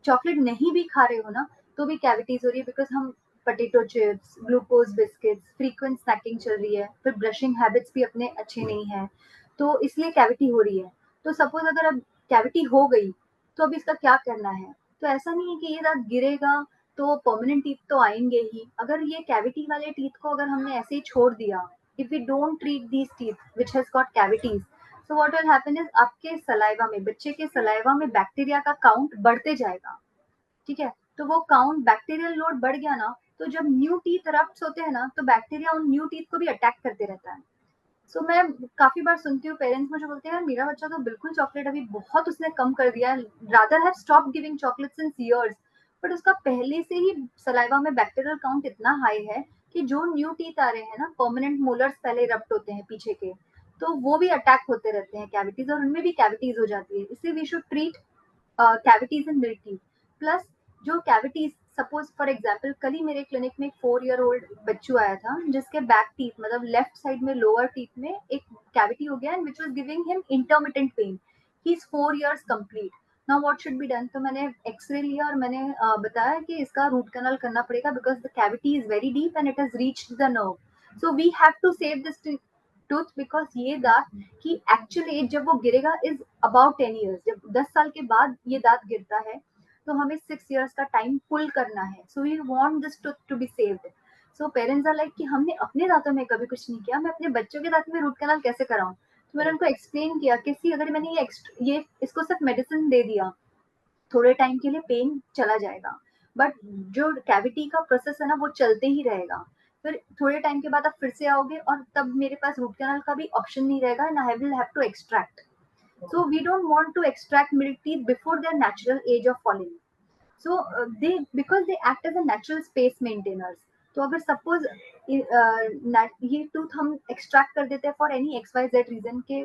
[SPEAKER 1] चॉकलेट नहीं भी खा रहे हो ना तो भी कैविटीज हो रही है, बिकॉज हम potato chips, glucose biscuits, frequent snacking चल रही है, फिर ब्रशिंग हैबिट्स भी अपने अच्छे नहीं है, तो इसलिए कैविटी हो रही है। तो सपोज अगर अब कैविटी हो गई तो अब इसका क्या करना है? तो ऐसा नहीं है कि ये दांत गिरेगा तो परमानेंट टीथ तो आएंगे ही। अगर ये कैविटी वाले टीथ को अगर हमने ऐसे ही छोड़ दिया, if we don't treat these teeth which has got cavities, so what will happen is आपके सलाइवा में, बच्चे के सलाइवा में बैक्टीरिया का काउंट बढ़ते जाएगा। ठीक है, तो वो काउंट, बैक्टीरियल लोड बढ़ गया ना, तो जब न्यू टीथ रप्ट होते हैं ना तो बैक्टीरिया उन न्यू टीथ को भी अटैक करते रहता है। सो मैं काफी बार सुनती हूँ पेरेंट्स मुझे बोलते हैं यार मेरा बच्चा तो बिल्कुल चॉकलेट अभी बहुत उसने कम कर दिया है, rather have stop giving chocolate since years, but उसका पहले से ही सलाइवा में बैक्टीरियल काउंट इतना हाई है कि जो न्यू टीथ आ रहे हैं ना, परमानेंट मोलर्स पहले रप्ट होते हैं पीछे के, तो वो भी अटैक होते रहते हैं कैविटीज, और उनमें भी कैविटीज हो जाती है। इसलिए we should treat cavities in milk teeth. Plus जो कैविटीज, सपोज फॉर एग्जाम्पल कल ही मेरे क्लिनिक में एक 4 ईयर ओल्ड बच्चू आया था जिसके बैक टीथ मतलब लेफ्ट साइड में लोअर टीथ में एक कैविटी हो गया and which was giving him intermittent pain. He is 4 years complete. Now what should be done? तो मैंने एक्सरे लिया और मैंने बताया कि इसका रूट कैनल करना पड़ेगा because the cavity is very deep and it has reached the nerve, so we have to save this tooth because ये दांत की एक्चुअल एज जब वो गिरेगा इज अबाउट 10 ईयर्स। जब 10 साल के बाद ये दांत गिरता है तो हमें 6 ईयर्स का टाइम पुल करना है। So we want this tooth to be saved. So parents are like कि हमने अपने दांतों में कभी कुछ नहीं किया, मैं अपने बच्चों के दांत में रूट कैनल कैसे कराऊं? तो मैंने उनको एक्सप्लेन किया कि सी अगर मैंने ये इसको सिर्फ मेडिसिन दे दिया, थोड़े टाइम के लिए पेन चला जाएगा, बट जो कैविटी का प्रोसेस है ना वो चलते ही रहेगा। फिर थोड़े टाइम के बाद आप फिर से आओगे और तब मेरे पास रूट कैनल का भी ऑप्शन नहीं रहेगा and I will have to extract. So we don't want to extract milk teeth before their natural age of falling. So they because they act as a natural space maintainers. तो अगर suppose ये tooth हम extract कर देते हैं for any X Y Z reason के,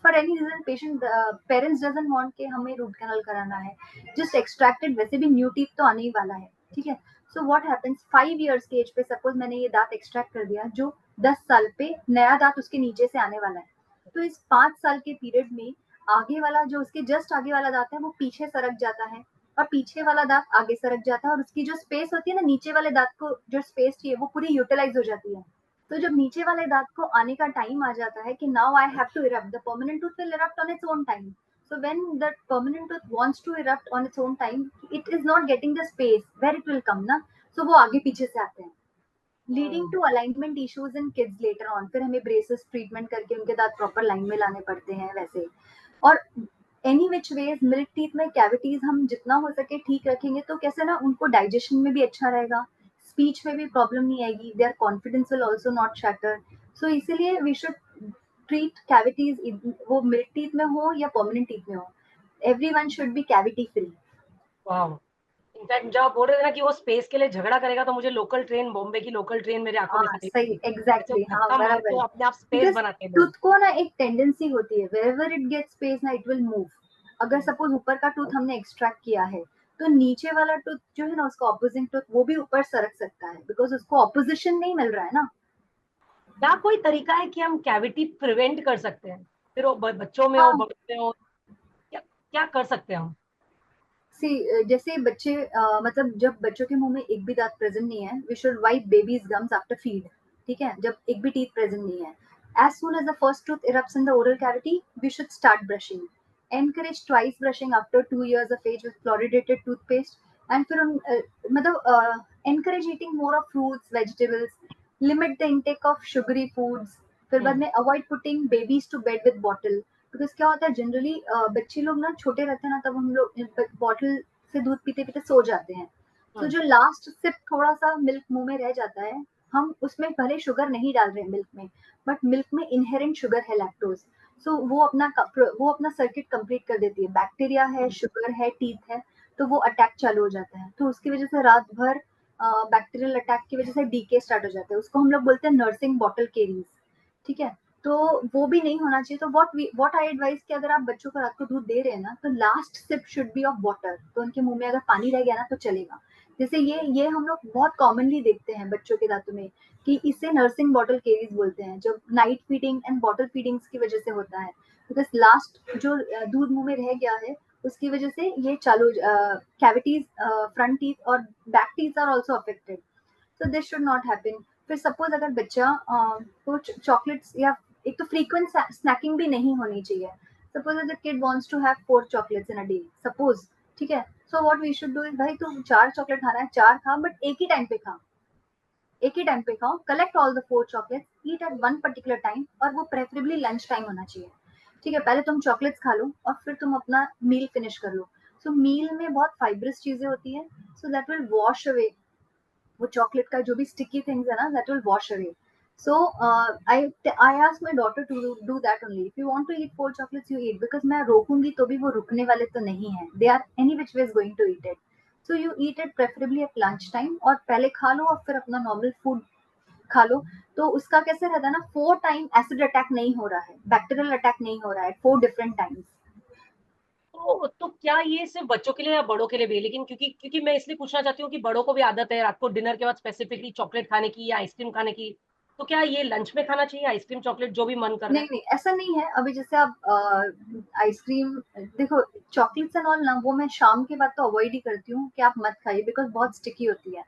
[SPEAKER 1] for any reason patient parents doesn't want के हमें रूट कैनल कराना है, जस्ट एक्सट्रैक्टेड, वैसे भी न्यू टीथ तो आने ही वाला है। ठीक है, सो व्हाट हैपेंस 5 ईयर्स के एज पे सपोज मैंने ये दांत एक्सट्रैक्ट कर दिया, जो 10 साल पे नया दांत उसके नीचे से आने वाला है, तो इस 5 साल के पीरियड में आगे वाला जो उसके जस्ट आगे वाला दांत है वो पीछे सरक जाता है और पीछे वाला दांत आगे सरक जाता है, और उसकी जो स्पेस होती है ना नीचे वाले दांत को जो स्पेस चाहिए वो पूरी यूटिलाइज हो जाती है। तो जब नीचे वाले दांत को आने का टाइम आ जाता है कि now I have to erupt, the permanent tooth will erupt on its own time. So when the permanent tooth wants to erupt on its own time, it is not getting the space where it will come ना, सो वो आगे पीछे से आते हैं, leading to alignment issues in kids later on. फिर हमें ब्रेसेस ट्रीटमेंट करके उनके दांत प्रॉपर लाइन में लाने पड़ते हैं वैसे। और any which ways milk teeth में कैविटीज हम जितना हो सके ठीक रखेंगे तो कैसे ना उनको डाइजेशन में भी अच्छा रहेगा, स्पीच में भी प्रॉब्लम नहीं आएगी, their confidence will also not shatter. So इसीलिए वी शुड ट्रीट कैविटीज, वो मिल्क टीथ में हो या परमानेंट टीथ में हो, everyone should be cavity free.
[SPEAKER 3] वाह, इनफैक्ट जब आप बोल रहे थे ना कि वो स्पेस के लिए झगड़ा करेगा तो मुझे लोकल ट्रेन, बॉम्बे की लोकल ट्रेन मेरे आंखों में
[SPEAKER 1] हाँ
[SPEAKER 3] सामने
[SPEAKER 1] सही,
[SPEAKER 3] जैसे
[SPEAKER 1] एग्जैक्टली, हाँ
[SPEAKER 3] धक्का मारते
[SPEAKER 1] बराबर।
[SPEAKER 3] हो अपने आप स्पेस
[SPEAKER 1] बिकॉज
[SPEAKER 3] बनाते हैं लोग।
[SPEAKER 1] टूथ को ना एक टेंडेंसी होती है वेरेवर इट गेट्स स्पेस ना इट विल मूव। अगर सपोज ऊपर का टूथ हमने एक्सट्रैक्ट किया है तो नीचे वाला टूथ जो है ना उसका ऑपोजिंग टूथ वो भी ऊपर सरक सकता है बिकॉज उसको ऑपोजिशन नहीं मिल रहा है ना।
[SPEAKER 3] क्या कोई तरीका है कि हम कैविटी प्रिवेंट कर सकते हैं, फिर वो बच्चों में हो
[SPEAKER 1] हाँ,
[SPEAKER 3] बड़ों में हो, क्या क्या कर सकते हैं हम?
[SPEAKER 1] सी जैसे बच्चे मतलब जब बच्चों के मुंह में एक भी दांत प्रेजेंट नहीं है, we should wipe babies gums after feed. ठीक है, जब एक भी टीथ प्रेजेंट नहीं है, as soon as the first tooth erupts in the oral cavity we should start brushing. Encourage twice brushing after 2 years of age with fluoridated toothpaste. And फिर मतलब encourage eating more of fruits vegetables, limit the intake of sugary foods. फिर बाद में avoid putting babies to bed with bottle, because क्या होता है generally बच्चे लोग ना छोटे रहते हैं ना तब हम लोग बॉटल से दूध पीते पीते सो जाते हैं। तो जो लास्ट सिप थोड़ा सा मिल्क मुंह में रह जाता है, हम उसमें भले शुगर नहीं डाल रहे हैं मिल्क में, बट मिल्क में इनहेरेंट शुगर है, लैक्टोज। सो वो अपना सर्किट कंप्लीट कर देती है, बैक्टीरिया है, शुगर है, टीथ है, तो वो अटैक चालू हो जाता है। तो उसकी वजह से रात भर बैक्टीरियल अटैक की वजह से डीके स्टार्ट हो जाता है, उसको हम लोग बोलते हैं नर्सिंग बॉटल केरीज। ठीक है, तो वो भी नहीं होना चाहिए। तो व्हाट आई एडवाइस कि अगर आप बच्चों को रात को दूध दे रहे हैं ना, तो last sip should be of water. तो उनके मुंह में अगर पानी रह गया ना तो चलेगा। जैसे ये हम लोग बहुत कॉमनली देखते हैं बच्चों के दांतों में कि इसे नर्सिंग बॉटल केरीज बोलते हैं, जो night feeding and bottle feedings की वजह से होता है। बिकॉज लास्ट जो दूध मुंह में रह गया है उसकी वजह से ये चालू कैविटीज, फ्रंट टीथ और back teeth are also affected. So this should not happen. फिर सपोज अगर बच्चा कुछ चॉकलेट्स या एक तो फ्रीक्वेंट स्नैकिंग भी नहीं होनी चाहिए। Suppose the kid wants to have 4 chocolates in a day, suppose, ठीक है। So what we should do is, भाई तू 4 चॉकलेट खाना है 4 खा, बट एक ही टाइम पे खा, एक ही टाइम पे खाओ। Collect all the 4 chocolates, eat at one particular time, और वो प्रेफरेबली लंच टाइम होना चाहिए। ठीक है, पहले तुम चॉकलेट्स खा लो और फिर तुम अपना मील फिनिश कर लो। सो मील में बहुत फाइब्रस चीजें होती है, so that will wash away वो चॉकलेट का जो भी स्टिकी थिंग्स है ना, that will wash away. So I ask my daughter to do that only. If you want to eat 4 chocolates, you eat, because मैं रोकूंगी तो भी वो रुकने वाले तो नहीं है, they are any which ways going to eat it. So you eat it preferably at lunch time, और पहले खा लो और फिर अपना नॉर्मल फूड खा लो। तो उसका कैसे रहता है ना, 4 टाइम एसिड अटैक नहीं हो रहा है, बैक्टीरियल अटैक नहीं हो रहा है 4 डिफरेंट टाइम्स।
[SPEAKER 3] तो क्या ये सिर्फ बच्चों के लिए या बड़ों के लिए भी है? लेकिन क्योंकि मैं इसलिए पूछना चाहती हूँ कि बड़ों को भी आदत है रात को डिनर के बाद स्पेसिफिकली चॉकलेट खाने की या आइसक्रीम खाने की। तो क्या ये लंच में खाना चाहिए आइसक्रीम चॉकलेट जो भी मन कर रहा
[SPEAKER 1] नहीं
[SPEAKER 3] है?
[SPEAKER 1] नहीं, ऐसा नहीं है। अभी जैसे आप आइसक्रीम देखो, चॉकलेट्स एंड ऑल ना, वो मैं शाम के बाद तो अवॉइड ही करती हूँ कि आप मत खाइए, बिकॉज बहुत स्टिकी होती है।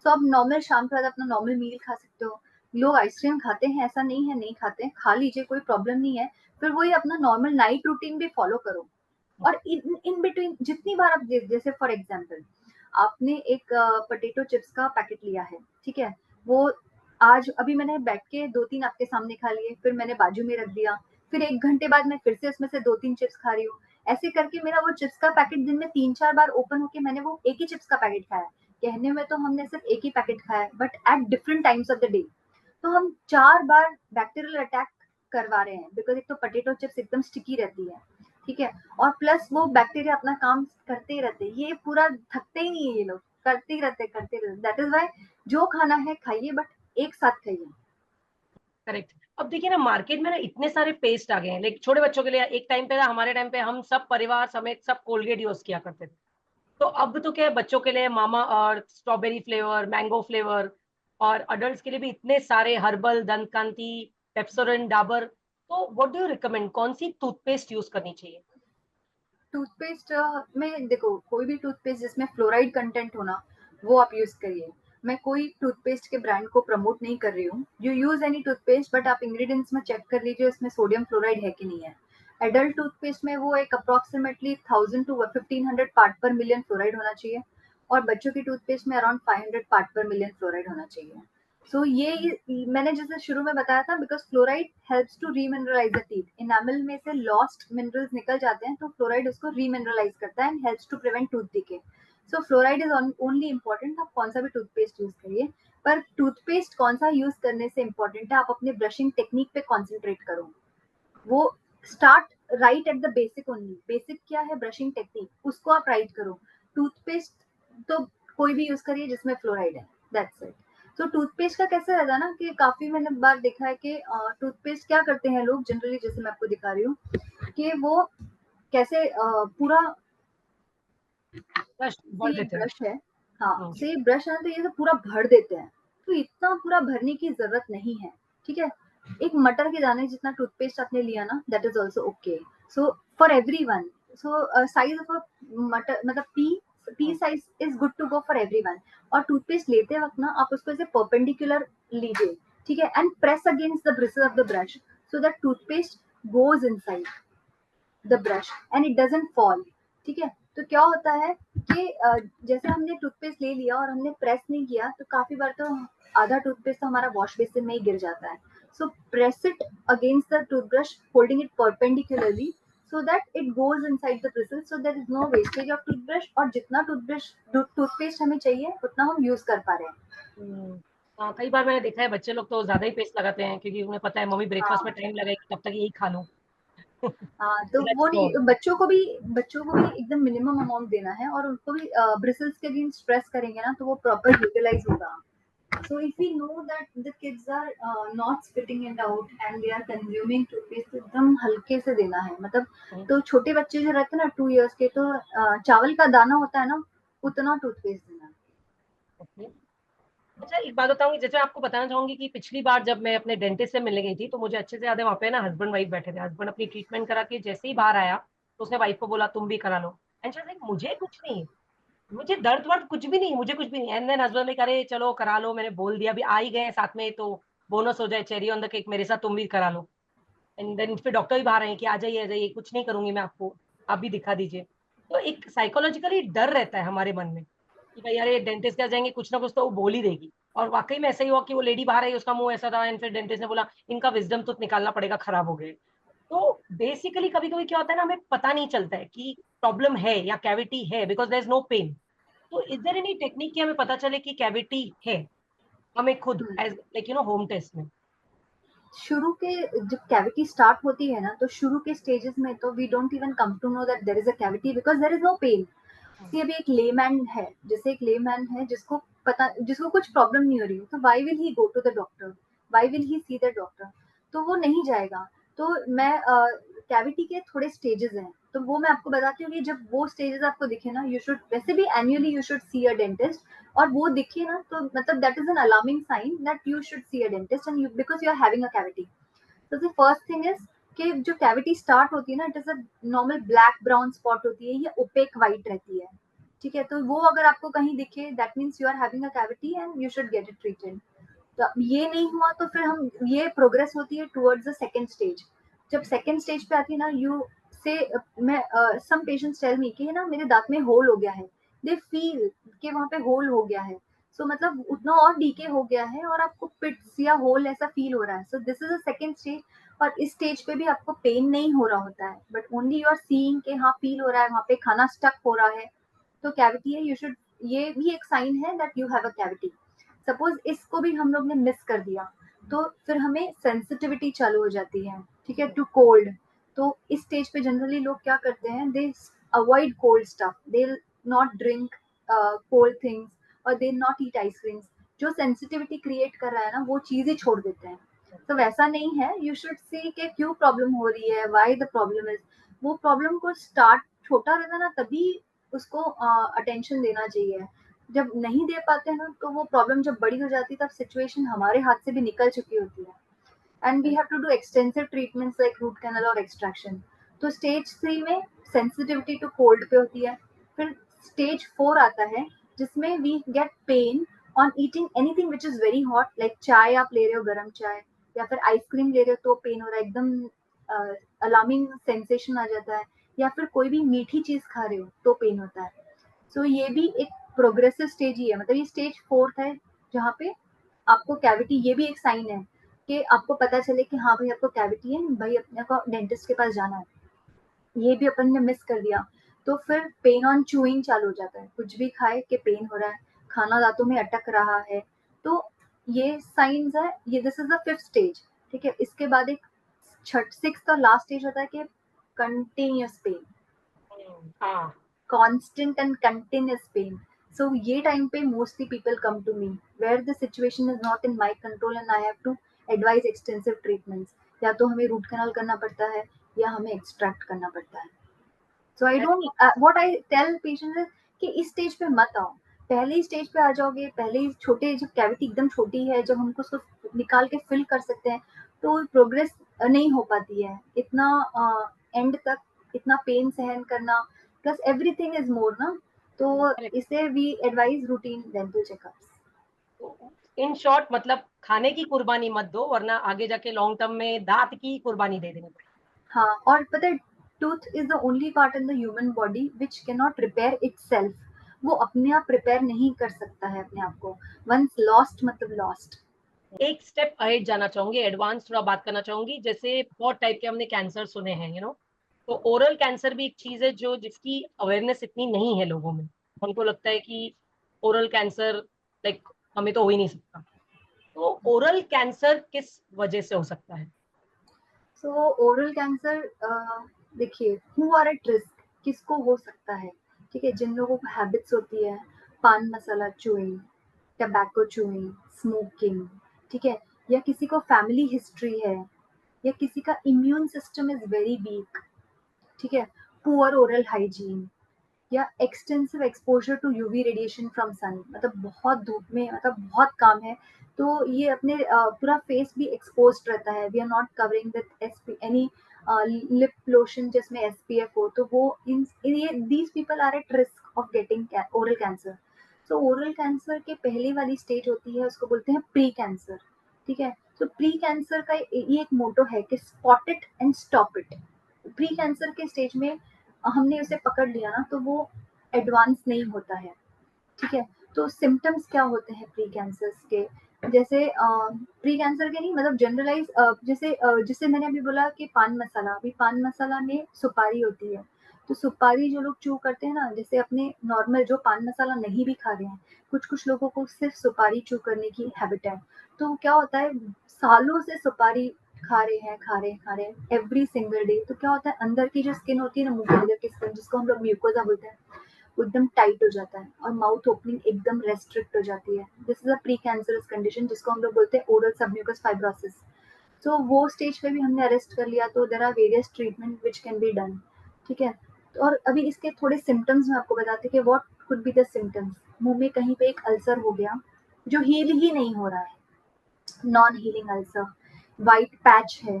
[SPEAKER 1] तो आप नॉर्मल शाम के बाद अपना नॉर्मल मील खा सकते हो। लोग आइसक्रीम खाते हैं, ऐसा नहीं है नहीं खाते हैं, खा लीजिए, कोई प्रॉब्लम नहीं है। फिर वही अपना नॉर्मल नाइट रूटीन भी फॉलो करो। और इन बिटवीन जितनी बार आप जैसे फॉर एग्जाम्पल आपने एक पोटैटो चिप्स का पैकेट लिया है, ठीक है, वो आज अभी मैंने बैठ के 2-3 आपके सामने खा लिए, फिर मैंने बाजू में रख दिया, फिर 1 घंटे बाद मैं फिर से उसमें से 2-3 चिप्स खा रही हूँ। ऐसे करके मेरा वो चिप्स का पैकेट दिन में 3-4 बार ओपन होके मैंने वो एक ही चिप्स का पैकेट खाया है। कहने में तो हमने सिर्फ एक ही पैकेट खाया है, but at different times of the day. तो हम 4 बार बैक्टीरियल अटैक करवा रहे हैं, बिकॉज एक तो पोटैटो चिप्स एकदम स्टिकी रहती है, ठीक है, और प्लस वो बैक्टीरिया अपना काम करते ही रहते हैं, ये पूरा थकते ही नहीं है, ये लोग करते ही रहते करते रहते। दैट इज वाई जो खाना है खाइए, बट एक साथ खाइए।
[SPEAKER 3] करेक्ट। अब देखिए ना, मार्केट में ना इतने सारे पेस्ट आ गए हैं, लेकिन छोटे बच्चों के लिए एक टाइम पे ना, हमारे टाइम पे हम सब परिवार समेत सब कोलगेट यूज किया करते थे। तो अब तो क्या है, बच्चों के लिए मामा अर्थ, स्ट्रॉबेरी फ्लेवर, मैंगो फ्लेवर, और अडल्ट्स के लिए भी इतने सारे हर्बल, दंतकांति, पेप्सोडेंट, डाबर। तो व्हाट डू यू रिकमेंड, कौन सी टूथपेस्ट यूज करनी चाहिए?
[SPEAKER 1] टूथपेस्ट में देखो, कोई भी टूथपेस्ट जिसमें फ्लोराइड कंटेंट होना वो आप यूज करिए। मैं कोई टूथपेस्ट के ब्रांड को प्रमोट नहीं कर रही हूँ। You use any toothpaste, but आप इंग्रेडिएंट्स में चेक कर लीजिए इसमें सोडियम फ्लोराइड है कि नहीं है। एडल्ट टूथपेस्ट में वो एक approximately 1000 to 1500 part per million fluoride होना चाहिए, और बच्चों की टूथपेस्ट में around 500 part per million fluoride होना चाहिए। सो मैंने जैसे शुरू में बताया था, because fluoride helps to remineralize the teeth. Enamel में से लॉस्ट मिनरल्स निकल जाते हैं, तो फ्लोराइड उसको रीमिनरलाइज करता है and helps to prevent tooth decay. So fluoride is only important, आप कौन सा भी टूथपेस्ट यूज करिए, पर टूथपेस्ट कौन सा यूज करने से इम्पोर्टेंट है, आप अपने ब्रशिंग टेक्निक पे कॉन्सेंट्रेट करो। वो start right at the basic only. Basic क्या है, ब्रशिंग टेक्निक, उसको आप राइट करो। टूथपेस्ट तो कोई भी यूज करिए जिसमें फ्लोराइड है, दैट्स इट। तो टूथपेस्ट का कैसे रहता है ना, कि काफी मैंने बार देखा है कि टूथपेस्ट क्या करते हैं लोग जनरली, जैसे मैं आपको दिखा रही हूँ कि वो कैसे पूरा
[SPEAKER 3] ब्रश भर
[SPEAKER 1] से
[SPEAKER 3] देते हैं।
[SPEAKER 1] ब्रश है, हाँ
[SPEAKER 3] हम्म,
[SPEAKER 1] से ब्रश है, तो ये सब पूरा भर देते हैं। तो इतना पूरा भरने की जरूरत नहीं है, ठीक है। एक मटर के दाने जितना टूथपेस्ट आपने लिया ना, that is also okay. So for everyone, so size of a मटर मतलब pea size is good to go for everyone. और टूथपेस्ट लेते वक्त ना आप उसको ऐसे परपेंडिकुलर लीजिए, ठीक है, and press against the bristle of the brush, so that toothpaste goes inside the brush and it doesn't fall, ठीक है। तो क्या होता है कि जैसे हमने टूथपेस्ट ले लिया और हमने प्रेस नहीं किया, तो काफी बार तो आधा टूथपेस्ट तो हमारा वॉश बेसिन में ही गिर जाता है। सो press it against the toothbrush holding it perpendicularly, so that it goes inside the bristle, so there is no wastage of toothbrush, और जितना टूथपेस्ट हमें चाहिए उतना हम यूज कर पा रहे हैं।
[SPEAKER 3] हाँ, कई बार मैंने देखा है बच्चे लोग तो ज्यादा ही पेस्ट लगाते हैं, क्योंकि उन्हें पता है मम्मी ब्रेकफास्ट में
[SPEAKER 1] हाँ
[SPEAKER 3] टाइम लगेगा, तब तक यही खा लूं।
[SPEAKER 1] हाँ, तो वो
[SPEAKER 3] लेट्स गो।
[SPEAKER 1] नहीं, बच्चों को भी एकदम मिनिमम अमाउंट देना है, और उनको भी ब्रिसल्स के अगेंस्ट स्ट्रेस करेंगे ना, तो वो प्रॉपर यूटिलाइज होगा। So if we know that the kids are not spitting it out and they are consuming toothpaste, तो एकदम हल्के से देना है, मतलब तो छोटे बच्चे जो रहते हैं ना 2 इयर्स के, तो चावल का दाना होता है ना, उतना टूथपेस्ट देना है।
[SPEAKER 3] अच्छा एक बात बताऊंगी, जैसे आपको बताना चाहूंगी कि पिछली बार जब मैं अपने डेंटिस्ट से मिलने गई थी तो मुझे अच्छे से याद है, वहाँ पे ना हस्बैंड वाइफ बैठे थे। हस्बैंड अपनी ट्रीटमेंट करा के जैसे ही बाहर आया तो उसने वाइफ को बोला तुम भी करा लो। एंड शी वाज लाइक मुझे कुछ नहीं, मुझे दर्द वर्द कुछ भी नहीं, मुझे कुछ भी नहीं। एंड देन हस्बैंड लाइक अरे चलो करा लो, मैंने बोल दिया, अभी आ ही गए साथ में तो बोनस हो जाए, चेरी ऑन द केक, मेरे साथ तुम भी करा लो। एंड देन फिर डॉक्टर भी बाहर आए कि आ जाइए, कुछ नहीं करूंगी मैं आपको, आप भी दिखा दीजिए। तो एक साइकोलॉजिकली डर रहता है हमारे मन में कि भाई यार ये डेंटिस्ट के जाएंगे, कुछ ना कुछ तो वो बोल ही देगी। और वाकई में ऐसा ही हुआ कि वो लेडी बाहर आई, उसका मुंह ऐसा था, एंड फिर डेंटिस्ट ने बोला इनका विजडम तो निकालना पड़ेगा, खराब हो गए। तो बेसिकली कभी कभी क्या होता है ना, हमें पता नहीं चलता है कि प्रॉब्लम है या कैविटी है, because there is no pain. तो इज देयर एनी टेक्निक कि हमें पता चले कि कैविटी है, हमें खुद एज लाइक होम टेस्ट में?
[SPEAKER 1] शुरू के जब कैविटी स्टार्ट होती है ना, तो शुरू के स्टेजेस में तो we don't even come to know that there is a cavity because there is no pain. See अभी एक लेमैन है, जैसे एक लेमैन है जिसको कुछ प्रॉब्लम नहीं हो रही, तो why will he go to the doctor, why will he see the doctor? तो वो नहीं जाएगा। तो मैं कैविटी के थोड़े स्टेजेस हैं, तो वो मैं आपको बताती हूँ कि जब वो स्टेजेस आपको दिखे ना, यू शुड वैसे भी annually you should see a dentist. और वो दिखे ना तो मतलब that is an alarming sign that you should see a dentist and you because you are having a cavity. तो द फर्स्ट थिंग इज कि जो कैविटी स्टार्ट होती है ना, it is a normal black brown spot होती है, ये ओपेक वाइट रहती है। ठीक है, तो वो अगर आपको कहीं दिखे that means you are having a cavity and you should get it treated. तो अब ये नहीं हुआ तो फिर हम ये प्रोग्रेस होती है टुवर्ड्स द सेकंड स्टेज। जब सेकंड स्टेज पे आती है ना, यू से मैं सम पेशेंट्स टेल मी कि ना मेरे दांत में होल हो गया है, दे फील कि वहां पे होल हो गया है। सो मतलब उतना और डीके हो गया है और आपको पिट्स या होल ऐसा फील हो रहा है। So this is a second stage. और इस स्टेज पे भी आपको पेन नहीं हो रहा होता है, but only you are seeing कि हाँ फील हो रहा है, वहां पे खाना स्टक हो रहा है, तो कैविटी है। यू शुड, ये भी एक साइन है that you have a cavity. Suppose इसको भी हम लोग ने मिस कर दिया, तो फिर हमें सेंसिटिविटी चालू हो जाती है, ठीक है, टू कोल्ड। तो इस स्टेज पे जनरली लोग क्या करते हैं, दे avoid cold stuff, they not drink cold things और दे नॉट ईट आइसक्रीम्स। जो सेंसिटिविटी क्रिएट कर रहा है ना, वो चीज ही छोड़ देते हैं। तो वैसा नहीं है, यू शुड सी कि क्यों प्रॉब्लम हो रही है, व्हाई द प्रॉब्लम इज। वो प्रॉब्लम को स्टार्ट छोटा रहता ना, तभी उसको अटेंशन देना चाहिए। जब नहीं दे पाते हैं ना, तो वो प्रॉब्लम जब बड़ी हो जाती है, तब सिचुएशन हमारे हाथ से भी निकल चुकी होती है। And we have to do extensive treatments like root canal और एक्सट्रैक्शन। तो स्टेज 3 में सेंसिटिविटी टू कोल्ड पे होती है। फिर स्टेज 4 आता है, जिसमें we get pain on eating anything which is very hot, like चाय आप ले रहे हो, गर्म चाय, या फिर आइसक्रीम ले रहे हो तो पेन हो रहा है, एकदम अलार्मिंग सेंसेशन आ जाता है। या फिर कोई भी मीठी चीज खा रहे हो तो पेन होता है। सो ये भी एक प्रोग्रेसिव स्टेज ही है, मतलब ये स्टेज 4 है, जहाँ पे आपको कैविटी, ये भी एक साइन है कि आपको पता चले कि हाँ भाई आपको कैविटी है, भाई अपने को डेंटिस्ट के पास जाना है। ये भी अपन ने मिस कर दिया, तो फिर पेन ऑन चूइंग चालू हो जाता है, कुछ भी खाए कि पेन हो रहा है, खाना दांतों में अटक रहा है। तो ये साइंस है, ये this is the 5th stage. ठीक है, इसके बाद एक 6th और लास्ट स्टेज होता है कि कंटिन्यूस पेन,
[SPEAKER 3] हाँ,
[SPEAKER 1] constant and continuous pain. So ये time पे mostly people come to me where the situation is not in my control and I have to advise extensive treatments. या तो हमें root canal करना पड़ता है या हमें extract करना पड़ता है। So I don't what I tell patients is कि इस stage पे मत आओ, पहले ही स्टेज पे आ जाओगे, पहले ही छोटे, जब कैविटी एकदम छोटी है, जब हमको उसको निकाल के फिल कर सकते हैं, तो प्रोग्रेस नहीं हो पाती है इतना एंड तक, इतना पेन सहन करना, प्लस एवरीथिंग इज मोर ना। तो इसे we advise routine dental checkups.
[SPEAKER 3] In short मतलब खाने की कुर्बानी मत दो, वरना आगे जाके लॉन्ग टर्म में दांत की कुर्बानी दे देनी पड़ेगी।
[SPEAKER 1] हाँ, और पता है, tooth is the only part in the human body which can not repair itself. वो अपने आप रिपेयर नहीं कर सकता है अपने आप को, वंस लॉस्ट मतलब लॉस्ट।
[SPEAKER 3] एक स्टेप अहेड जाना चाहूंगी, एडवांस थोड़ा बात करना चाहूंगी। जैसे बहुत टाइप के हमने कैंसर सुने हैं, तो ओरल कैंसर भी एक चीज है जो जिसकी अवेयरनेस इतनी नहीं है लोगों में। उनको लगता है कि ओरल कैंसर लाइक हमें तो हो ही नहीं सकता। तो ओरल कैंसर किस वजह से हो सकता है?
[SPEAKER 1] सो ओरल कैंसर, देखिए, हु आर एट रिस्क, किसको हो सकता है? ठीक है, जिन लोगों को हैबिट्स होती है पान मसाला चूइंग, टबैको चूइंग, स्मोकिंग, ठीक है, या किसी को फैमिली हिस्ट्री है, या किसी का immune system is very weak, ठीक है, पुअर ओरल हाइजीन, या extensive exposure to UV radiation from sun, मतलब बहुत धूप में, मतलब बहुत काम है, तो ये अपने पूरा फेस भी एक्सपोज्ड रहता है, we are not covering with any lip lotion जिसमें एसपीएफ हो, तो वो इन ये these people are at risk of getting oral cancer. So oral cancer के पहले वाली स्टेज होती है, उसको बोलते हैं प्री कैंसर, ठीक है। तो प्री कैंसर का ये एक मोटो है कि spot it and stop it. Pre cancer के स्टेज में हमने उसे पकड़ लिया ना, तो वो एडवांस नहीं होता है, ठीक है। तो सिम्टम्स क्या होते हैं प्री कैंसर्स के, जैसे प्री कैंसर के नहीं, मतलब जनरलाइज, जैसे मैंने अभी बोला कि पान मसाला, अभी पान मसाला में सुपारी होती है, तो सुपारी जो लोग चू करते हैं ना, जैसे अपने नॉर्मल जो पान मसाला नहीं भी खा रहे हैं, कुछ कुछ लोगों को सिर्फ सुपारी चू करने की हैबिट है, तो क्या होता है, सालों से सुपारी खा रहे हैं एवरी सिंगल डे, तो क्या होता है, अंदर की जो स्किन होती है ना, मुंह के अंदर की स्किन, जिसको हम लोग म्यूकोजा बोलते हैं, वो एकदम टाइट हो जाता है और माउथ ओपनिंग एकदम रेस्ट्रिक्ट हो जाती है। This is a pre cancerous condition जिसको हम लोग बोलते हैं ओरल सबम्यूकस फाइब्रोसिस। तो वो स्टेज पे भी हमने अरेस्ट कर लिया, तो there are various treatment which can be done, ठीक है। तो और अभी इसके थोड़े सिम्टम्स मैं आपको बताती कि what could be the symptoms. मुंह में कहीं पे एक अल्सर हो गया जो हील ही नहीं हो रहा है, non healing ulcer, white patch है,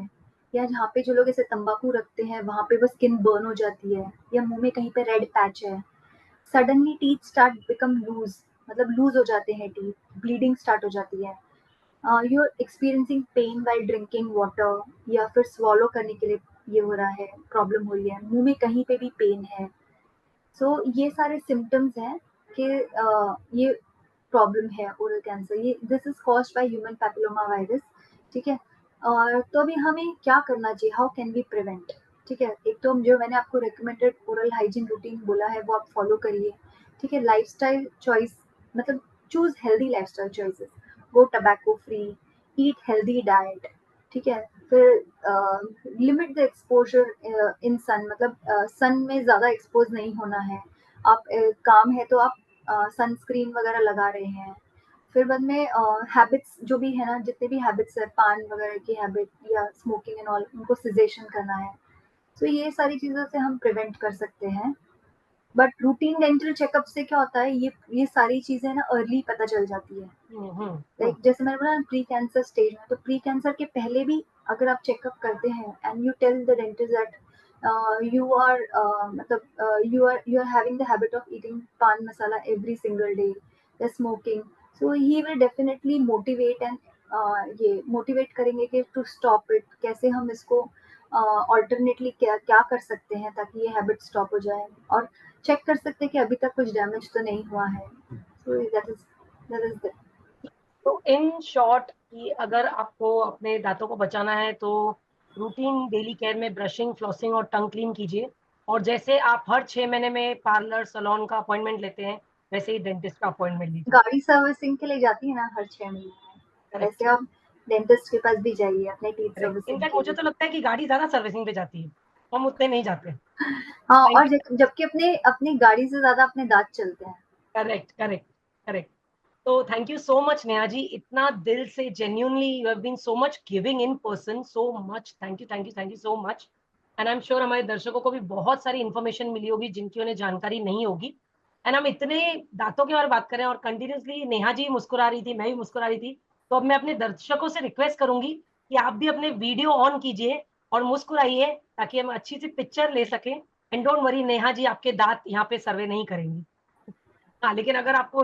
[SPEAKER 1] या जहाँ पे जो लोग ऐसे तंबाकू रखते हैं वहाँ पे वो स्किन बर्न हो जाती है, या मुंह में कहीं पे रेड पैच है, suddenly teeth start become loose, मतलब लूज हो जाते हैं टीथ, ब्लीडिंग स्टार्ट हो जाती है, you are experiencing pain while drinking water, या फिर स्वॉलो करने के लिए ये हो रहा है, प्रॉब्लम हो रही है, मुंह में कहीं पे भी पेन है। सो ये सारे सिम्टम्स हैं कि ये प्रॉब्लम है ओरल कैंसर, ये this is caused by human papilloma virus, ठीक है। और तो अभी हमें क्या करना चाहिए, हाउ कैन वी प्रिवेंट, ठीक है। एक तो जो मैंने आपको रिकमेंडेड ओरल हाइजीन रूटीन बोला है वो आप फॉलो करिए, ठीक है। लाइफस्टाइल चॉइस, मतलब choose healthy lifestyle choices, go tobacco free, eat healthy diet, ठीक है। फिर limit the exposure in sun, मतलब सन में ज़्यादा एक्सपोज नहीं होना है। आप काम है तो आप सनस्क्रीन वगैरह लगा रहे हैं। फिर बाद में हैबिट्स जो भी है ना, जितने भी हैबिट्स है, पान वगैरह की हैबिट या स्मोकिंग एंड ऑल, उनको सिजेशन करना है। तो ये सारी चीज़ों से हम प्रिवेंट कर सकते हैं। बट रूटीन डेंटल चेकअप से क्या होता है, ये सारी चीज़ें ना अर्ली पता चल जाती है। लाइक जैसे मैंने बोला प्री कैंसर स्टेज में, तो प्री कैंसर के पहले भी अगर आप चेकअप करते हैं and you tell the dentist that you are मतलब you are having the habit of eating paan masala every single day या smoking, so he will definitely motivate and ये मोटिवेट करेंगे कि टू स्टॉप इट, कैसे हम इसको ऑल्टरनेटली क्या क्या कर सकते हैं ताकि ये हैबिट स्टॉप हो जाए, और चेक कर सकते हैं कि अभी तक कुछ डैमेज तो नहीं हुआ है। सो दैट इज
[SPEAKER 3] तो इन शॉर्ट कि अगर आपको अपने दांतों को बचाना है तो रूटीन डेली केयर में ब्रशिंग, फ्लॉसिंग और टंग क्लीन कीजिए। और जैसे आप हर 6 महीने में पार्लर, सैलून का अपॉइंटमेंट लेते हैं, वैसे ही डेंटिस्ट का अपॉइंटमेंट लीजिए।
[SPEAKER 1] गाड़ी सर्विसिंग के लिए जाती है ना हर 6 महीने में,
[SPEAKER 3] करेक्ट,
[SPEAKER 1] वैसे आप डेंटिस्ट के पास भी जाइए अपने टीथ
[SPEAKER 3] करेक्ट।
[SPEAKER 1] सर्विसिंग
[SPEAKER 3] इनफैक्ट
[SPEAKER 1] के
[SPEAKER 3] मुझे
[SPEAKER 1] लिए।
[SPEAKER 3] तो लगता है कि गाड़ी ज्यादा सर्विसिंग पे जाती है, हम उतने नहीं जाते।
[SPEAKER 1] हाँ,
[SPEAKER 3] थैंक
[SPEAKER 1] और
[SPEAKER 3] यू।
[SPEAKER 1] जबकि अपने अपनी गाड़ी से ज्यादा अपने दांत चलते हैं।
[SPEAKER 3] Correct, correct, correct. तो thank you so much Neha ji, इतना दिल से genuinely you have been so much giving in person, so much thank you, thank you, thank you so much. And I am sure हमारे दर्शकों को भी बहुत सारी इन्फॉर्मेशन मिली होगी जिनकी उन्हें जानकारी नहीं होगी। एंड हम इतने दांतों के बारे में बात करें और कंटिन्यूसली नेहा जी मुस्कुरा रही थी, मैं भी मुस्कुरा रही थी, तो अब मैं अपने दर्शकों से रिक्वेस्ट करूंगी कि आप भी अपने वीडियो ऑन कीजिए और मुस्कुराइए ताकि हम अच्छी सी पिक्चर ले सकें। And don't worry Neha ji, आपके दांत यहाँ पे सर्वे नहीं करेंगी। हाँ, लेकिन अगर आपको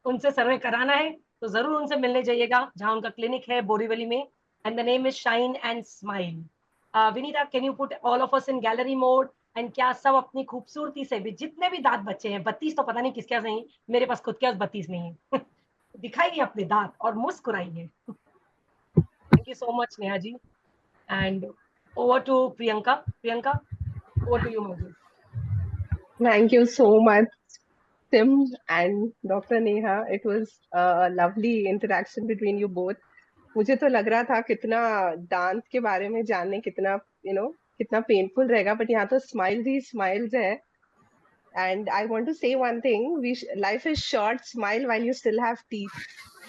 [SPEAKER 3] उनसे सर्वे कराना है तो जरूर उनसे मिलने जाइएगा जहाँ उनका क्लिनिक है बोरीवली में। And the name is shine and smile. Vinita, can you put all of us in gallery mode? And क्या सब अपनी खूबसूरती से भी, जितने भी दांत बचे हैं, 32 तो पता नहीं किसके पास नहीं, मेरे पास खुद के पास 32 नहीं है दिखाइए अपने दांत और मुस्कुराइए। Thank you so much Neha ji. And over to Priyanka. Priyanka, over to you my.
[SPEAKER 4] Thank you so much, Tim and Dr. Neha. It was a lovely interaction between you both. मुझे तो लग रहा था कितना दांत के बारे में जानने कितना कितना पेनफुल रहेगा, बट यहाँ तो स्माइल्स ही स्माइल्स है। And I want to say one thing: life is short. Smile while you still have teeth.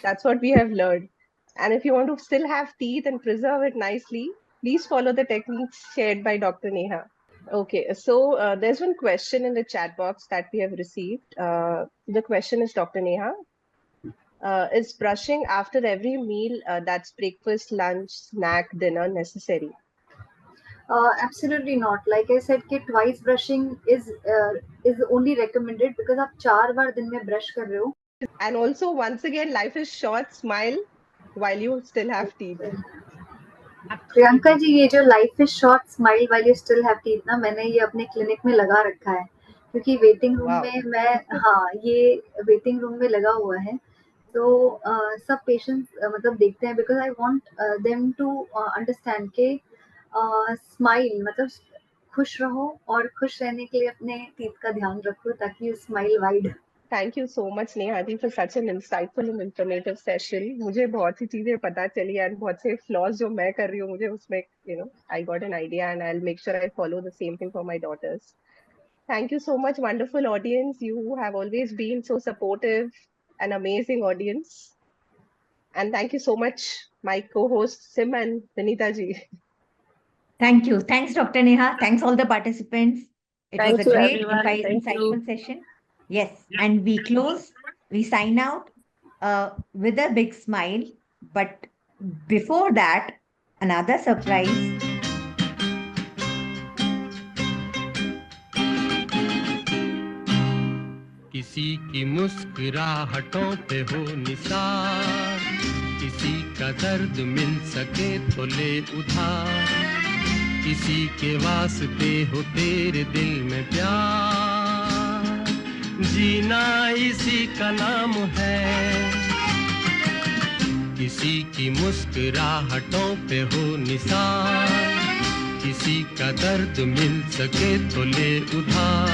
[SPEAKER 4] That's what we have learned. And if you want to still have teeth and preserve it nicely, please follow the techniques shared by Dr. Neha. Okay, so there's one question in the chat box that we have received. The question is, Dr. Neha, is brushing after every meal, that's breakfast, lunch, snack, dinner, necessary?
[SPEAKER 1] Absolutely not. Like I said, कि twice brushing is only recommended because आप 4 बार दिन में brush कर रहे हो.
[SPEAKER 4] And also, once again, life is short. Smile while you still have teeth.
[SPEAKER 1] Priyanka ji, ये जो life is short smile while you still have teeth ना, मैंने ये अपने क्लिनिक में लगा रखा है क्योंकि वेटिंग रूम
[SPEAKER 4] Wow.
[SPEAKER 1] में मैं, हाँ, ये वेटिंग रूम में लगा हुआ है. तो सब पेशेंट्स मतलब देखते हैं because I want them to understand के स्माइल मतलब खुश रहो और खुश रहने के लिए अपने टीथ का ध्यान रखो ताकि you smile wide.
[SPEAKER 4] Thank you so much, Neha ji, for such an insightful and informative session. मुझे बहुत सी चीजें पता चली and बहुत से flaws जो मैं कर रही हूँ मुझे उसमें, I got an idea and I'll make sure I follow the same thing for my daughters. Thank you so much, wonderful audience. You have always been so supportive, an amazing audience. And thank you so much, my co-hosts Sim and Vinita ji.
[SPEAKER 2] Thank you. Thanks, Dr. Neha. Thanks all the participants. It
[SPEAKER 3] Thank
[SPEAKER 2] was a
[SPEAKER 3] you,
[SPEAKER 2] great,
[SPEAKER 3] everyone. Thank you.
[SPEAKER 2] insightful session. Yes, and we sign out with a big smile. But before that, another surprise.
[SPEAKER 5] किसी की मुस्कुराहटों पे हो निसार, किसी का दर्द मिल सके तो ले उधार, किसी के वास्ते हो तेरे दिल में प्यार, जीना इसी का नाम है. किसी की मुस्कुराहटों पे हो निसार, किसी का दर्द मिल सके तो ले उधार,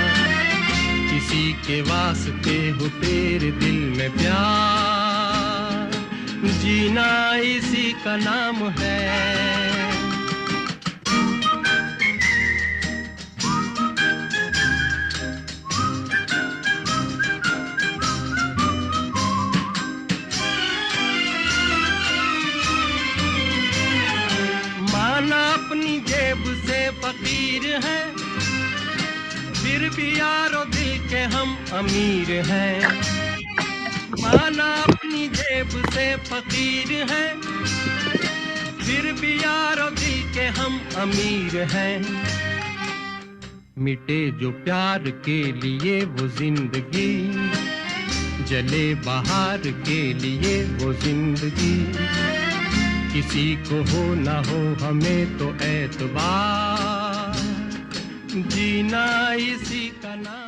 [SPEAKER 5] किसी के वास्ते हो तेरे दिल में प्यार, जीना इसी का नाम है. माना अपनी जेब से फकीर है, फिर भी यारो दिल के हम अमीर हैं. माना अपनी जेब से फकीर हैं, फिर भी यारो दिल के हम अमीर हैं. मिटे जो प्यार के लिए वो जिंदगी, जले बहार के लिए वो जिंदगी, किसी को हो ना हो हमें तो एतबार, जीना इसी का नाम.